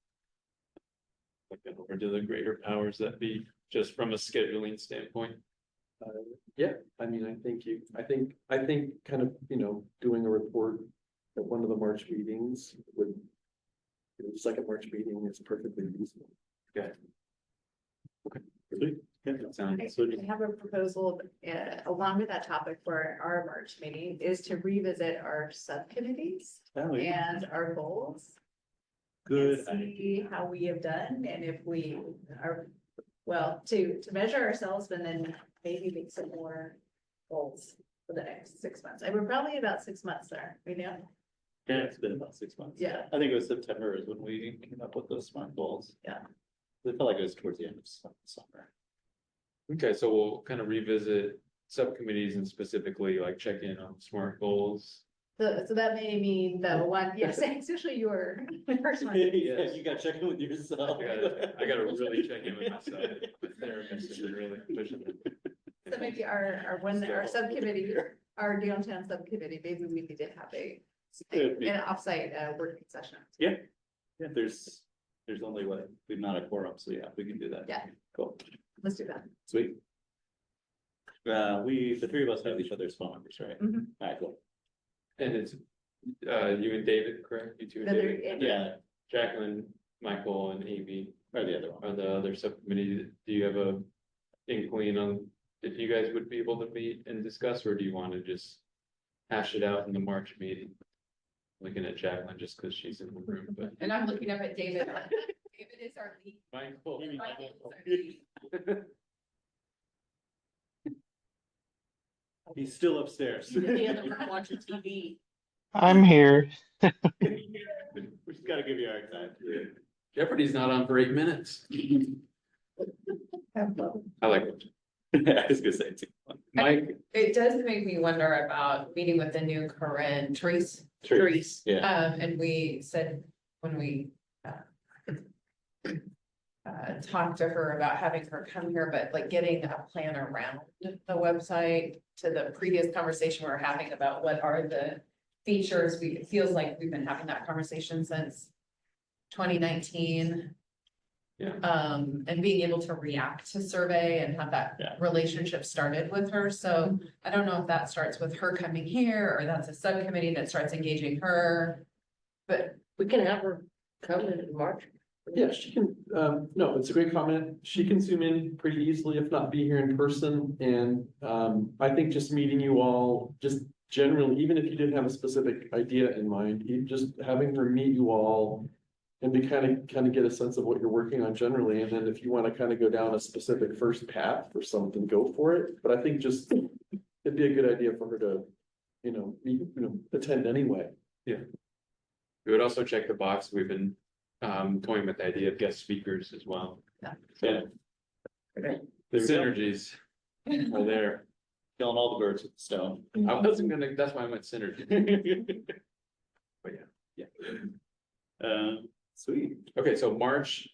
Like over to the greater powers that be, just from a scheduling standpoint. Yeah, I mean, I think kind of, doing a report at one of the March meetings would, the second March meeting is perfectly reasonable. Okay. Sweet. Yeah, that sounds I have a proposal along with that topic for our March meeting is to revisit our subcommittees and our goals. Good. And see how we have done and if we are, well, to measure ourselves, but then maybe make some more goals for the next 6 months. And we're probably about 6 months there, Yeah, it's been about 6 months. Yeah. I think it was September is when we came up with those SMART goals. Yeah. It felt like it was towards the end of summer. Okay, so we'll kind of revisit subcommittees and specifically like check in on SMART goals. So that may mean the one, yes, especially your first one. Yeah, you gotta check in with yourself. I gotta really check in with myself. My therapist is really pushing it. So maybe our subcommittee, our downtown subcommittee, maybe we need to have an offsite working session. Yeah, there's only we've not a quorum, so yeah, we can do that. Yeah. Cool. Let's do that. Sweet. The three of us have each other's phone numbers, right? Mhm. All right, cool. And it's you and David, correct? You two and Another- David? Yeah, Jacqueline, Michael, and Amy or the other one. are the other subcommittee. Do you have a inkling on if you guys would be able to meet and discuss, or do you want to just hash it out in the March meeting? Looking at Jacqueline just because she's in the room, but And I'm looking up at David. David is our lead. Michael. Michael is our lead. He's still upstairs. He's in the other room watching TV. I'm here. We just gotta give you our time. Jeopardy's not on for 8 minutes. I like it. I was gonna say it too. Mike, It does make me wonder about meeting with the new Corinne, Therese. Therese, yeah. And we said when we talked to her about having her come here, but like getting a plan around the website to the previous conversation we were having about what are the features. It feels like we've been having that conversation since 2019. Yeah. And being able to react to survey and have that Yeah. relationship started with her. So I don't know if that starts with her coming here or that's a subcommittee that starts engaging her. But We can have her come in March. Yeah, she can, no, it's a great comment. She can zoom in pretty easily, if not be here in person. And, I think just meeting you all, just generally, even if you didn't have a specific idea in mind, just having her meet you all and be kind of get a sense of what you're working on generally. And then if you want to kind of go down a specific first path for something, go for it. But I think just, it'd be a good idea for her to, attend anyway. We would also check the box. We've been toying with the idea of guest speakers as well. Yeah. So There the we go. synergies are there. Killing all the birds with the stone. I wasn't gonna, that's why I went synergy. But yeah. Sweet. Okay, so March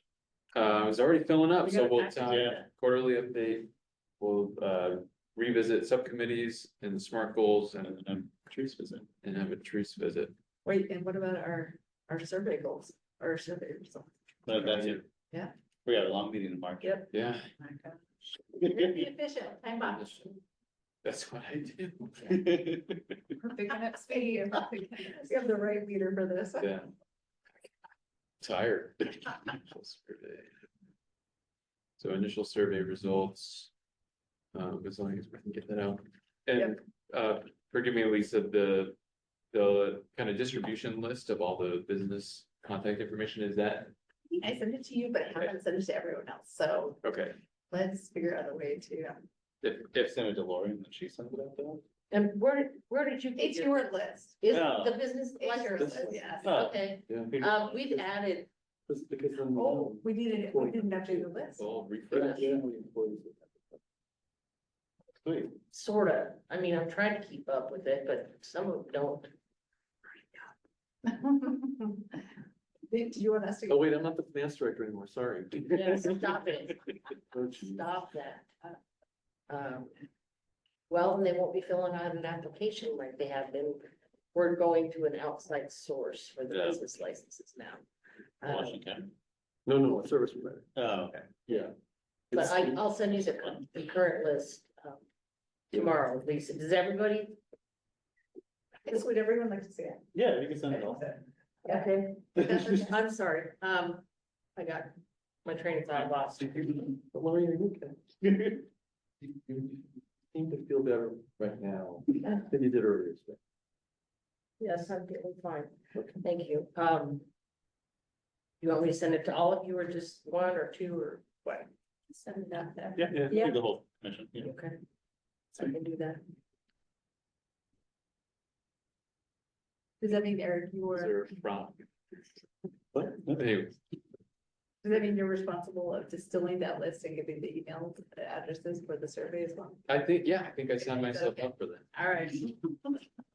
is already filling up, We so got we'll active. talk quarterly update. We'll revisit subcommittees and the SMART goals and Trees visit. have a truce visit. Wait, and what about our survey goals, our survey results? That's it. Yeah. We got a long meeting in March. Yep. Yeah, My gosh. You're gonna be efficient, time box. that's what I do. we're picking up speed. You have the right leader for this. Yeah. Tired. Initial survey. So initial survey results. As long as we can get that out. And forgive me, Lisa, the kind of distribution list of all the business contact information, is that, I sent it to you, but I haven't sent it to everyone else, so okay, let's figure out a way to. if Send it to Lori and then she sends it out to us. And where did you? get It's your list. Is Oh. the business It's your license? list, yes. Oh. Okay, Yeah. we've added, Because then. Oh, we didn't update the list. all refresh. Sweet. sorta, I mean, I'm trying to keep up with it, but some of them don't. Do you want us to? Oh, wait, I'm not the finance director anymore, sorry. Yeah, stop it, Oh, geez. stop that. Well, and they won't be filling out an application like they have been. We're going to an outside source for the Yeah. business licenses now. Washington. No, a service provider, Oh, okay. yeah. But It's- I'll send you the current list tomorrow, Lisa. Does everybody? Would everyone like to see it? Yeah, you can send it all. Okay. I'm sorry, I got my train of thought lost. But Lori, are you okay? You seem to feel better right now than you did earlier today. Yes, I'm feeling fine. Okay. Thank you. You want me to send it to all of you or just one or two or what? Send it out there. Yeah, Yeah. do the whole commission. Yeah. Okay. So I can do that. Does that mean, Eric, you Is were, there from? What? Anyway, does that mean you're responsible of distilling that list and giving the email addresses for the survey as well? I think I signed myself up for that. All right,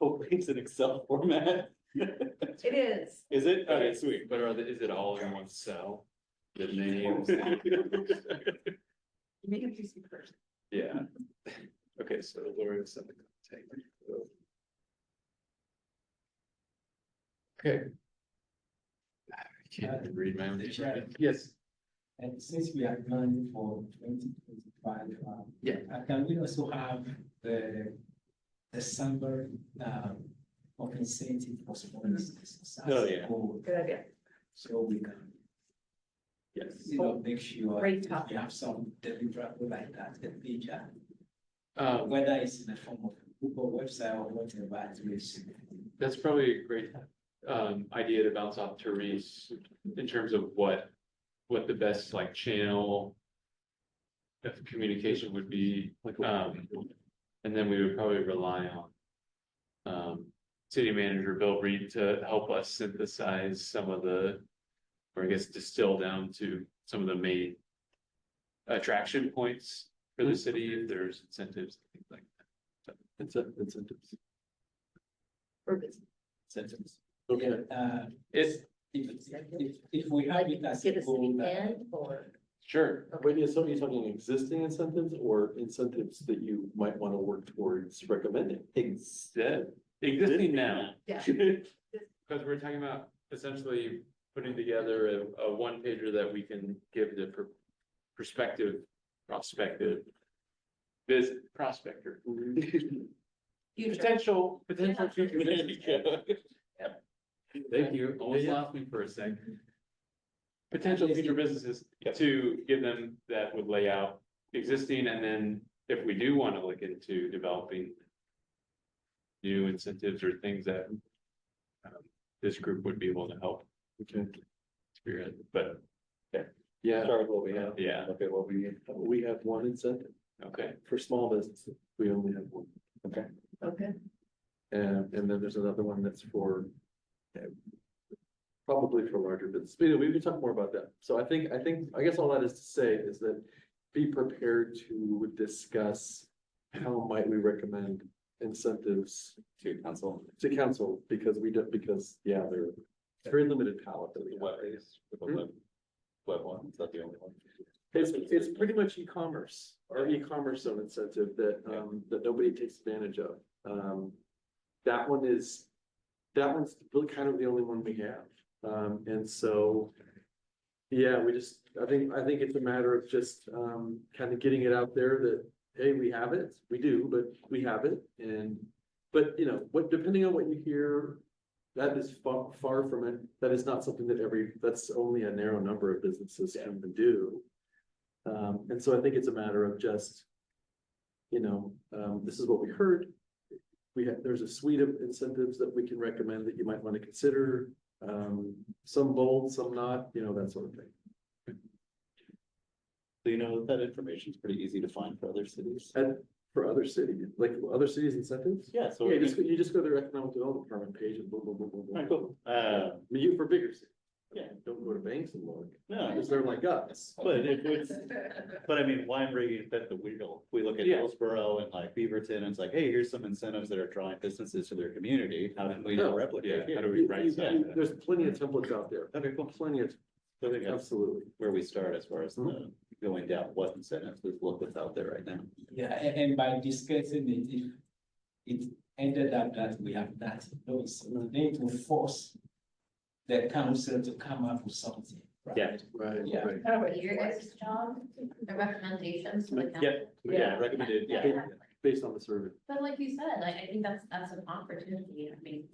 Oh, it's an Excel format. it is. Is it? Okay, sweet. But is it all in one cell? The names? Make it easy first. Yeah. Okay, so Lori will send the contact. Okay. I can't even read my own. handwriting. Yes, And since we are planning for 2025, Yeah. can we also have the December of incentive for small businesses? as Oh, a yeah. goal? Good idea. So we can, yes. make sure Great topic. you have some deliverable like that, the picture, Whether whether it's in the form of Google website or whatever, at least. that's probably a great idea to bounce off Therese in terms of what the best like channel of communication would be. And then we would probably rely on city manager Bill Reed to help us synthesize some of the, or I guess distill down to some of the main attraction points for the city, if there's incentives, things like that. Incentives. For business. Sentence. Okay. It's If we have Like it as get a a goal city that. pen or? sure. Wait, is somebody talking existing incentives or incentives that you might want to work towards recommending? Existing now. Yeah. Because we're talking about essentially putting together a one pager that we can give the prospective prospector. Potential future. Thank you, almost lost me for a sec. Potential future businesses to give them that would lay out existing, and then if we do want to look into developing new incentives or things that this group would be able to help Okay. spearhead, but Yeah, Start with what we have. yeah, Okay, what we need. we have one incentive okay. for small businesses. We only have one. Okay. Okay. And then there's another one that's for probably for larger business. But anyway, we can talk more about that. So I guess all that is to say is that be prepared to discuss how might we recommend incentives To council. to council, because yeah, they're very limited palette that we have. Web-based, with the web one, is that the only one? It's pretty much e-commerce, our e-commerce zone incentive that nobody takes advantage of. That one's really kind of the only one we have. And so, yeah, I think it's a matter of just, kind of getting it out there that, hey, we have it, we do, but we have it. But you know, depending on what you hear, that is far from it. That is not something that's only a narrow number of businesses can do. And so I think it's a matter of just, this is what we heard. There's a suite of incentives that we can recommend that you might want to consider. Some bold, some not, that sort of thing. So that information is pretty easy to find for other cities. And for other cities, like other cities incentives? Yeah, so. Yeah, you just go to their economic development department page and boom, boom, boom, boom, boom. Alright, cool. I mean, for bigger cities. Yeah. Don't go to banks and look, No, because they're like us. but I mean, why reinvent the wheel? We look at Yeah. Hillsborough and like Beaverton, and it's like, hey, here's some incentives that are drawing businesses to their community. How can we No, replicate? yeah, how do here? we rank that? There's plenty of templates out there, Okay, cool. plenty of, So I think that's absolutely. where we start as far as the going down what incentives, let's look what's out there right now. Yeah, and by discussing it, it ended up that we have that, those, we need to force the council to come up with something. Yeah. Right, Yeah. right. Your guys' job, the recommendations to the council. Yeah, recommended, yeah. Based on the survey. But like you said, I think that's an opportunity. I mean,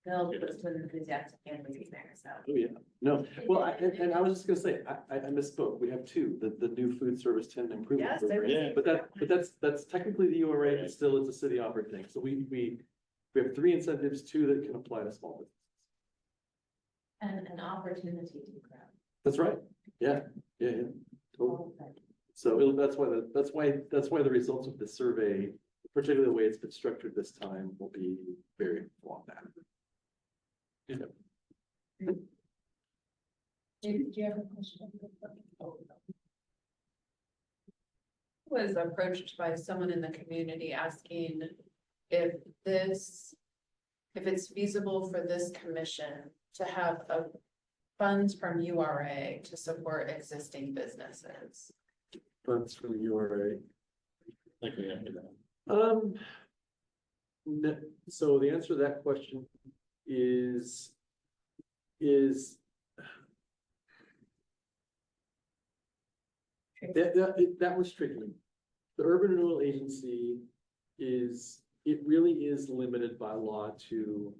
Bill was an enthusiastic family there, so. Oh, yeah. No, well, and I was just gonna say, I misspoke. We have two, the new food service tenant improvement Yes, program. Yeah. But that's technically the URA, but still it's a city offered thing. So we have three incentives, two that can apply to small business. And an opportunity to grow. That's right. Yeah. Totally. So that's why the results of the survey, particularly the way it's been structured this time, will be very long. Do you have a question? Was approached by someone in the community asking if it's feasible for this commission to have funds from URA to support existing businesses. Funds from URA. Like we have to know. So the answer to that question is that was tricky. The Urban Renewal Agency it really is limited by law to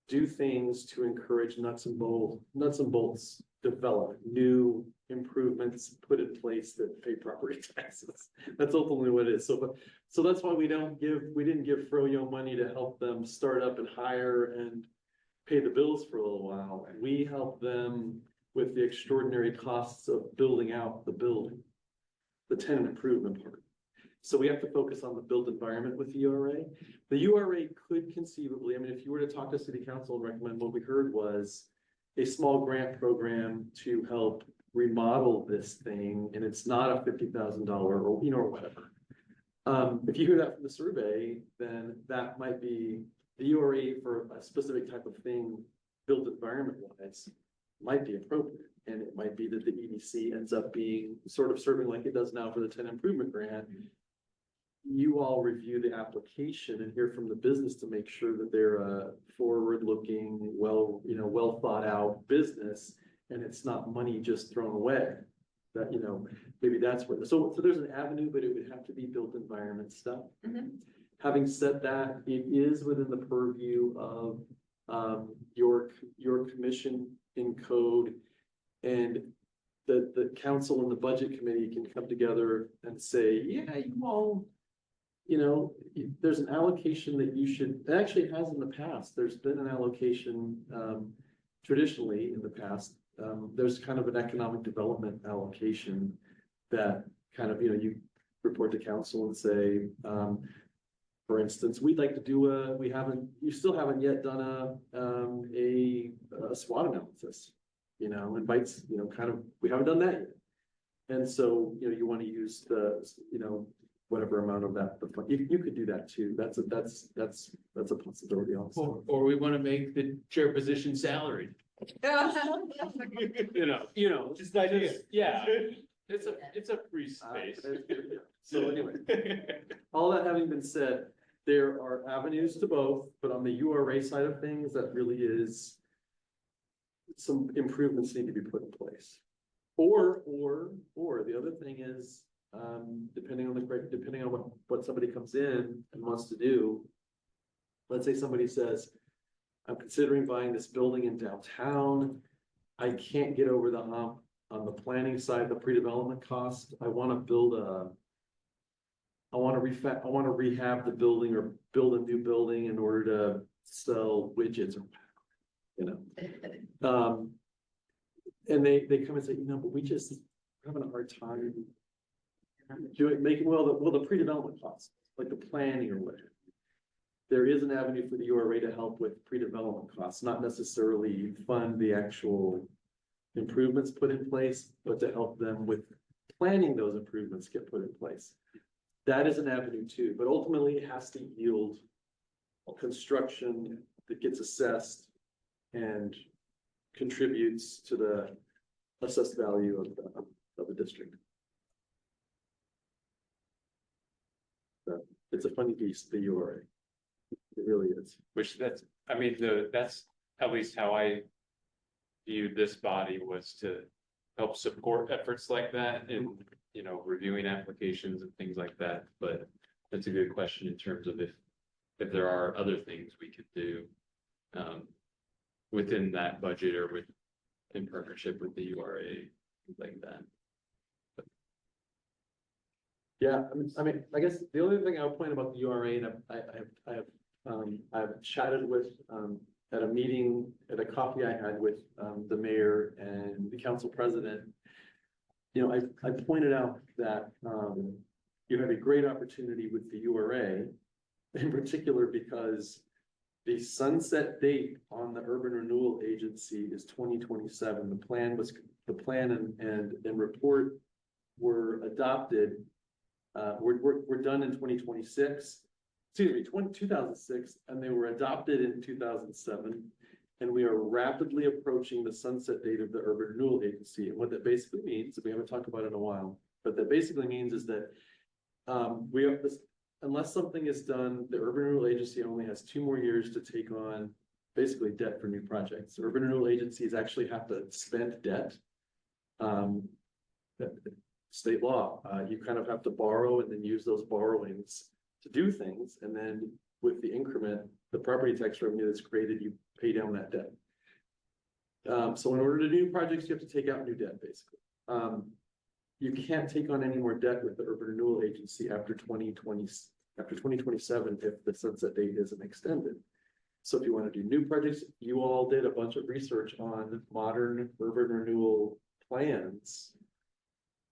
do things to encourage nuts and bolts, develop new improvements put in place that pay property taxes. That's ultimately what it is. So that's why we didn't give Froyo money to help them start up and hire and pay the bills for a little while. We help them with the extraordinary costs of building out the building, the tenant improvement part. So we have to focus on the built environment with the URA. The URA could conceivably, I mean, if you were to talk to city council and recommend, what we heard was a small grant program to help remodel this thing, and it's not a $50,000 or whatever. If you hear that from the survey, then that might be the URA for a specific type of thing, built environment wise, might be appropriate. And it might be that the EDC ends up being sort of serving like it does now for the tenant improvement grant, you all review the application and hear from the business to make sure that they're a forward-looking, well thought out business, and it's not money just thrown away. That, maybe that's where, so there's an avenue, but it would have to be built environment stuff. Having said that, it is within the purview of your commission in code, and the council and the budget committee can come together and say, yeah, you all, there's an allocation that you should, it actually has in the past, there's been an allocation traditionally in the past. There's kind of an economic development allocation that kind of, you report to council and say, for instance, we'd like to do you still haven't yet done a SWOT analysis, invites, we haven't done that yet. And so, you want to use the, whatever amount of that, you could do that too. That's a possibility also. Or we want to make the chair position salaried. Just ideas. Yeah, it's a free space. So anyway, all that having been said, there are avenues to both, but on the URA side of things, that really is some improvements need to be put in place. Or the other thing is, depending on what somebody comes in and wants to do. Let's say somebody says, I'm considering buying this building in downtown. I can't get over the hump on the planning side, the pre-development cost. I want to rehab the building or build a new building in order to sell widgets or, and they come and say, but we're having a hard time the pre-development costs, like the planning or whatever. There is an avenue for the URA to help with pre-development costs, not necessarily fund the actual improvements put in place, but to help them with planning those improvements get put in place. That is an avenue too, but ultimately it has to yield construction that gets assessed and contributes to the assessed value of the district. So it's a funny piece, the URA. It really is. That's at least how I viewed this body, was to help support efforts like that and, reviewing applications and things like that. But that's a good question in terms of if there are other things we could do within that budget or in partnership with the URA, things like that. Yeah, I guess the only thing I would point about the URA, and I've chatted with, at a meeting, at a coffee I had with the mayor and the council president. I pointed out that you have a great opportunity with the URA, in particular because the sunset date on the Urban Renewal Agency is 2027. The plan and report were adopted. We're done in 2026. Excuse me, 2006, and they were adopted in 2007. And we are rapidly approaching the sunset date of the Urban Renewal Agency. And what that basically means, we haven't talked about it in a while, but that basically means is that we have this, unless something is done, the Urban Renewal Agency only has 2 more years to take on basically debt for new projects. Urban Renewal Agencies actually have to spend debt. State law, you kind of have to borrow and then use those borrowings to do things. And then with the increment, the property tax revenue that's created, you pay down that debt. So in order to do projects, you have to take out new debt, basically. You can't take on any more debt with the Urban Renewal Agency after 2027 if the sunset date isn't extended. So if you want to do new projects, you all did a bunch of research on modern urban renewal plans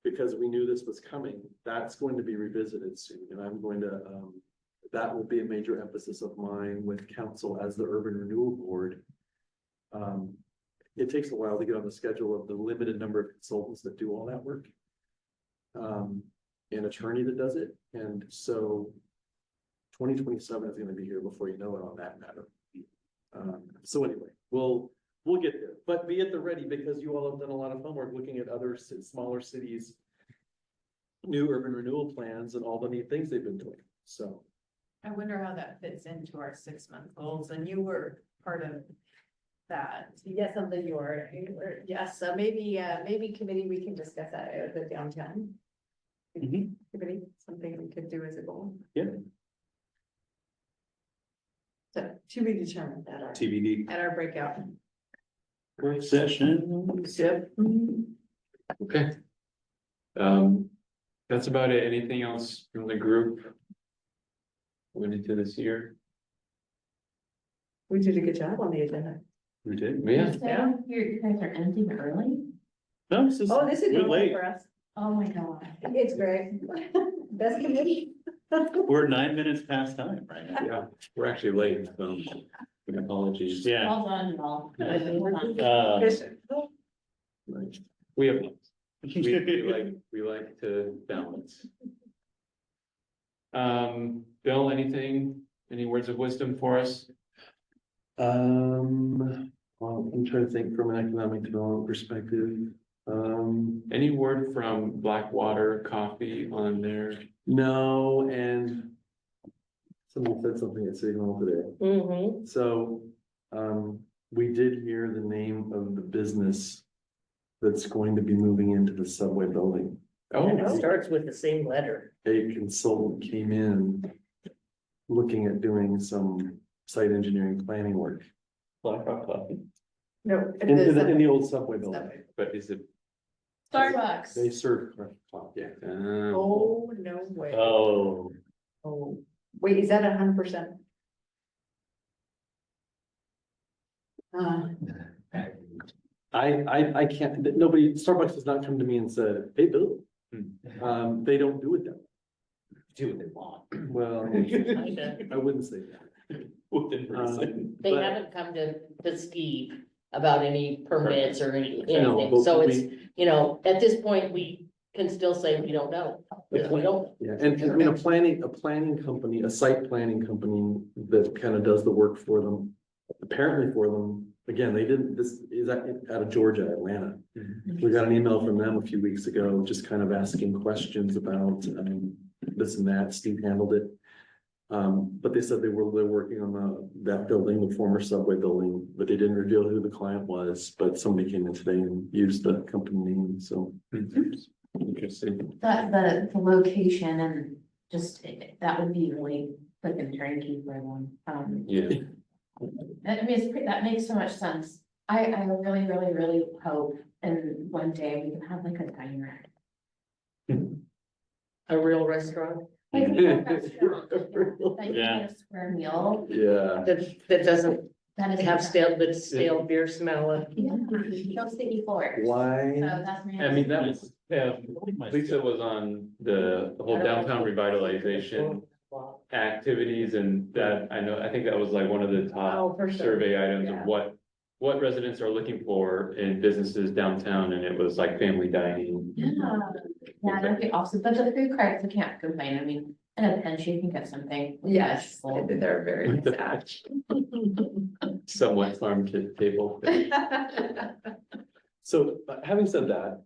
because we knew this was coming. That's going to be revisited soon, and I'm going to that will be a major emphasis of mine with council as the Urban Renewal Board. It takes a while to get on the schedule of the limited number of consultants that do all that work. An attorney that does it. And so 2027 is going to be here before you know it on that matter. So anyway, we'll get there, but be at the ready because you all have done a lot of homework looking at other smaller cities new urban renewal plans and all the neat things they've been doing, so. I wonder how that fits into our 6-month goals, and you were part of that. Yes, something you were, yes, so maybe committee, we can discuss that at the downtown. Mhm. Committee, something we could do as a goal. Yeah. So to be determined at our, TBD. at our breakout. Work session. Yep. Okay. That's about it. Anything else from the group? Went into this year? We did a good job on the agenda. We did. Yeah. So you guys are ending early? No, this is. Oh, this is we're normal late. for us. Oh, my God. It's great. Best committee. We're 9 minutes past time right now. Yeah, we're actually late, so apologies. Yeah. Well done, y'all. Right. We have, we like to balance. Bill, any words of wisdom for us? Well, I'm trying to think from an economic development perspective. Any word from Blackwater Coffee on their, No, and someone said something at City Hall today. Mm-hmm. So, we did hear the name of the business that's going to be moving into the subway building. And it oh, starts with the same letter. A consultant came in looking at doing some site engineering planning work Black Rock Coffee. No. in the old subway building. but is it? Starbucks. They serve coffee. Yeah. Oh, no way. Oh, Oh, wait, is that 100%? I can't, nobody, Starbucks has not come to me and said, hey, Bill. They don't do it that way. do what they want. Well, Kinda. I wouldn't say that. Within reason. They But- haven't come to Steve about any permits or No, anything, but so it's, we- at this point, we can still say we don't know. We don't. Yeah, and I mean, a planning company, a site planning company that kind of does the work for them, apparently for them, again, they didn't, this is out of Georgia, Atlanta. We got an email from them a few weeks ago, just kind of asking questions about, this and that, Steve handled it. But they said they're working on that building, the former subway building, but they didn't reveal who the client was, but somebody came in today and used the company name, so. Interesting. The location and just, that would be really quick and turnkey for everyone. Yeah. I mean, that makes so much sense. I really, really, really hope and one day we can have like a diner. A real restaurant Like a real restaurant, that you Yeah. get a square meal. Yeah. that doesn't That is. have stale beer smell and. Yeah, no sticky floors. So Why? that's. I mean, that was, Lisa was on the whole downtown revitalization activities and that, I think that was like one of the top Oh, for sure. survey items of Yeah. what residents are looking for in businesses downtown, and it was like family dining. Yeah, yeah, that'd be awesome, but the food carts, I can't complain, I mean, in a pinch, you can get something. Yes, vegetable. they're very nice. Somewhat farm kid table. So having said that,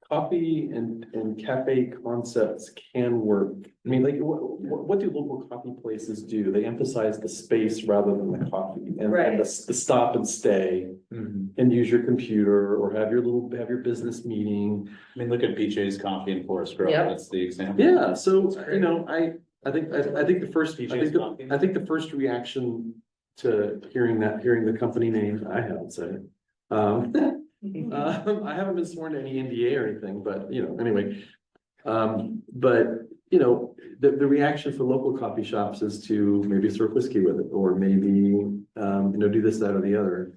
coffee and cafe concepts can work. I mean, like, what do local coffee places do? They emphasize the space rather than the coffee and Right. the stop and stay Mhm. and use your computer or have your business meeting. I mean, look at BJ's Coffee in Forest Grove, Yep. that's the example. Yeah, so, I think the first, BJ's Coffee. I think the first reaction to hearing the company name, I haven't said it. I haven't been sworn to any NDA or anything, but anyway. But the reaction for local coffee shops is to maybe serve whiskey with it, or maybe, do this, that, or the other.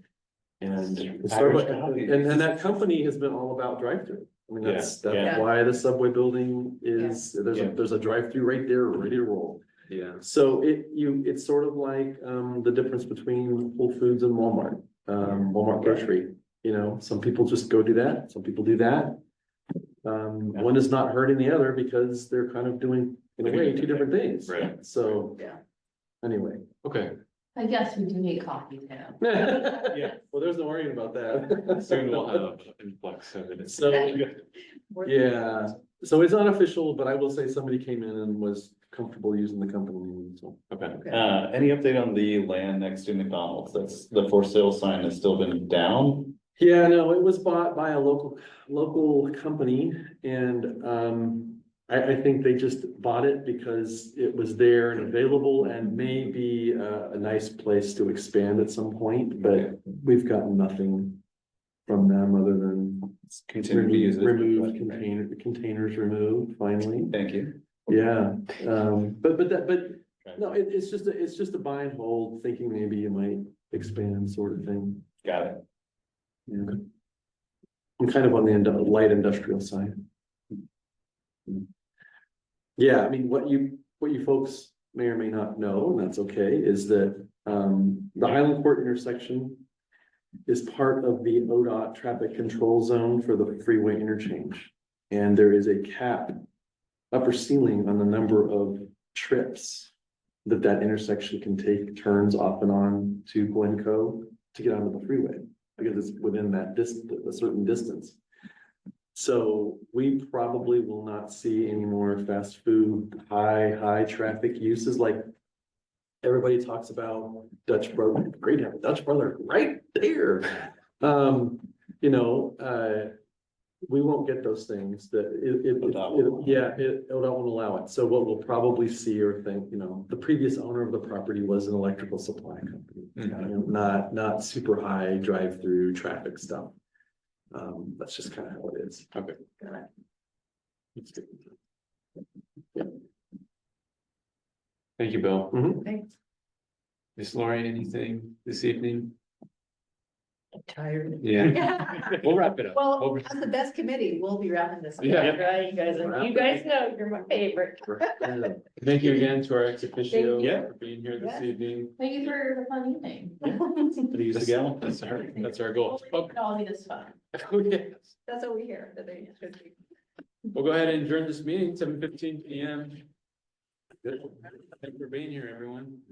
And Irish coffee. and that company has been all about drive-through. I mean, that's Yeah. why the subway building is, Yeah. there's a drive-through right there, ready to roll. Yeah. So it's sort of like, the difference between Whole Foods and Walmart, Walmart grocery. Some people just go do that, some people do that. One is not hurting the other because they're kind of doing, in a way, two different things. Right. So. Yeah. Anyway, Okay, I guess we do need coffee too. Yeah, well, there's no arguing about that. Soon we'll have influx of it. So, yeah, so it's unofficial, but I will say somebody came in and was comfortable using the company name, so. Okay. Any update on the land next to McDonald's? That's the for sale sign has still been down. Yeah, no, it was bought by a local company and, I think they just bought it because it was there and available and may be a nice place to expand at some point, but we've gotten nothing from them other than Continue to use it. removed containers removed finally. Thank you. Yeah, but no, it's just a buy and hold, thinking maybe you might expand sort of thing. Got it. Yeah. I'm kind of on the light industrial side. Yeah, I mean, what you folks may or may not know, and that's okay, is that the Highland Court intersection is part of the ODOT traffic control zone for the freeway interchange. And there is a cap, upper ceiling on the number of trips that intersection can take turns off and on to Glencoe to get onto the freeway, because it's within that a certain distance. So we probably will not see any more fast food, high traffic uses like everybody talks about Dutch Brother. Great to have a Dutch Brother right there. We won't get those things that ODOT won't allow it. So what we'll probably see or think, the previous owner of the property was an electrical supply company, not super high drive-through traffic stuff. That's just kind of how it is. Okay. It's good. Thank you, Bill. Thanks. Miss Lori, anything this evening? Tired. Yeah, we'll wrap it up. Well, as the best committee, we'll be wrapping this. up. Yeah. Right, you guys know you're my favorite. Thank you again to our ex officio you. for being here this Yes. evening. Thank you for the fun evening. Did you use the gavel? That's our goal. Hopefully it can all be this fun. Okay. That's what we hear, that they should be. We'll go ahead and adjourn this meeting, 7:15 PM. Good. Thank you for being here, everyone.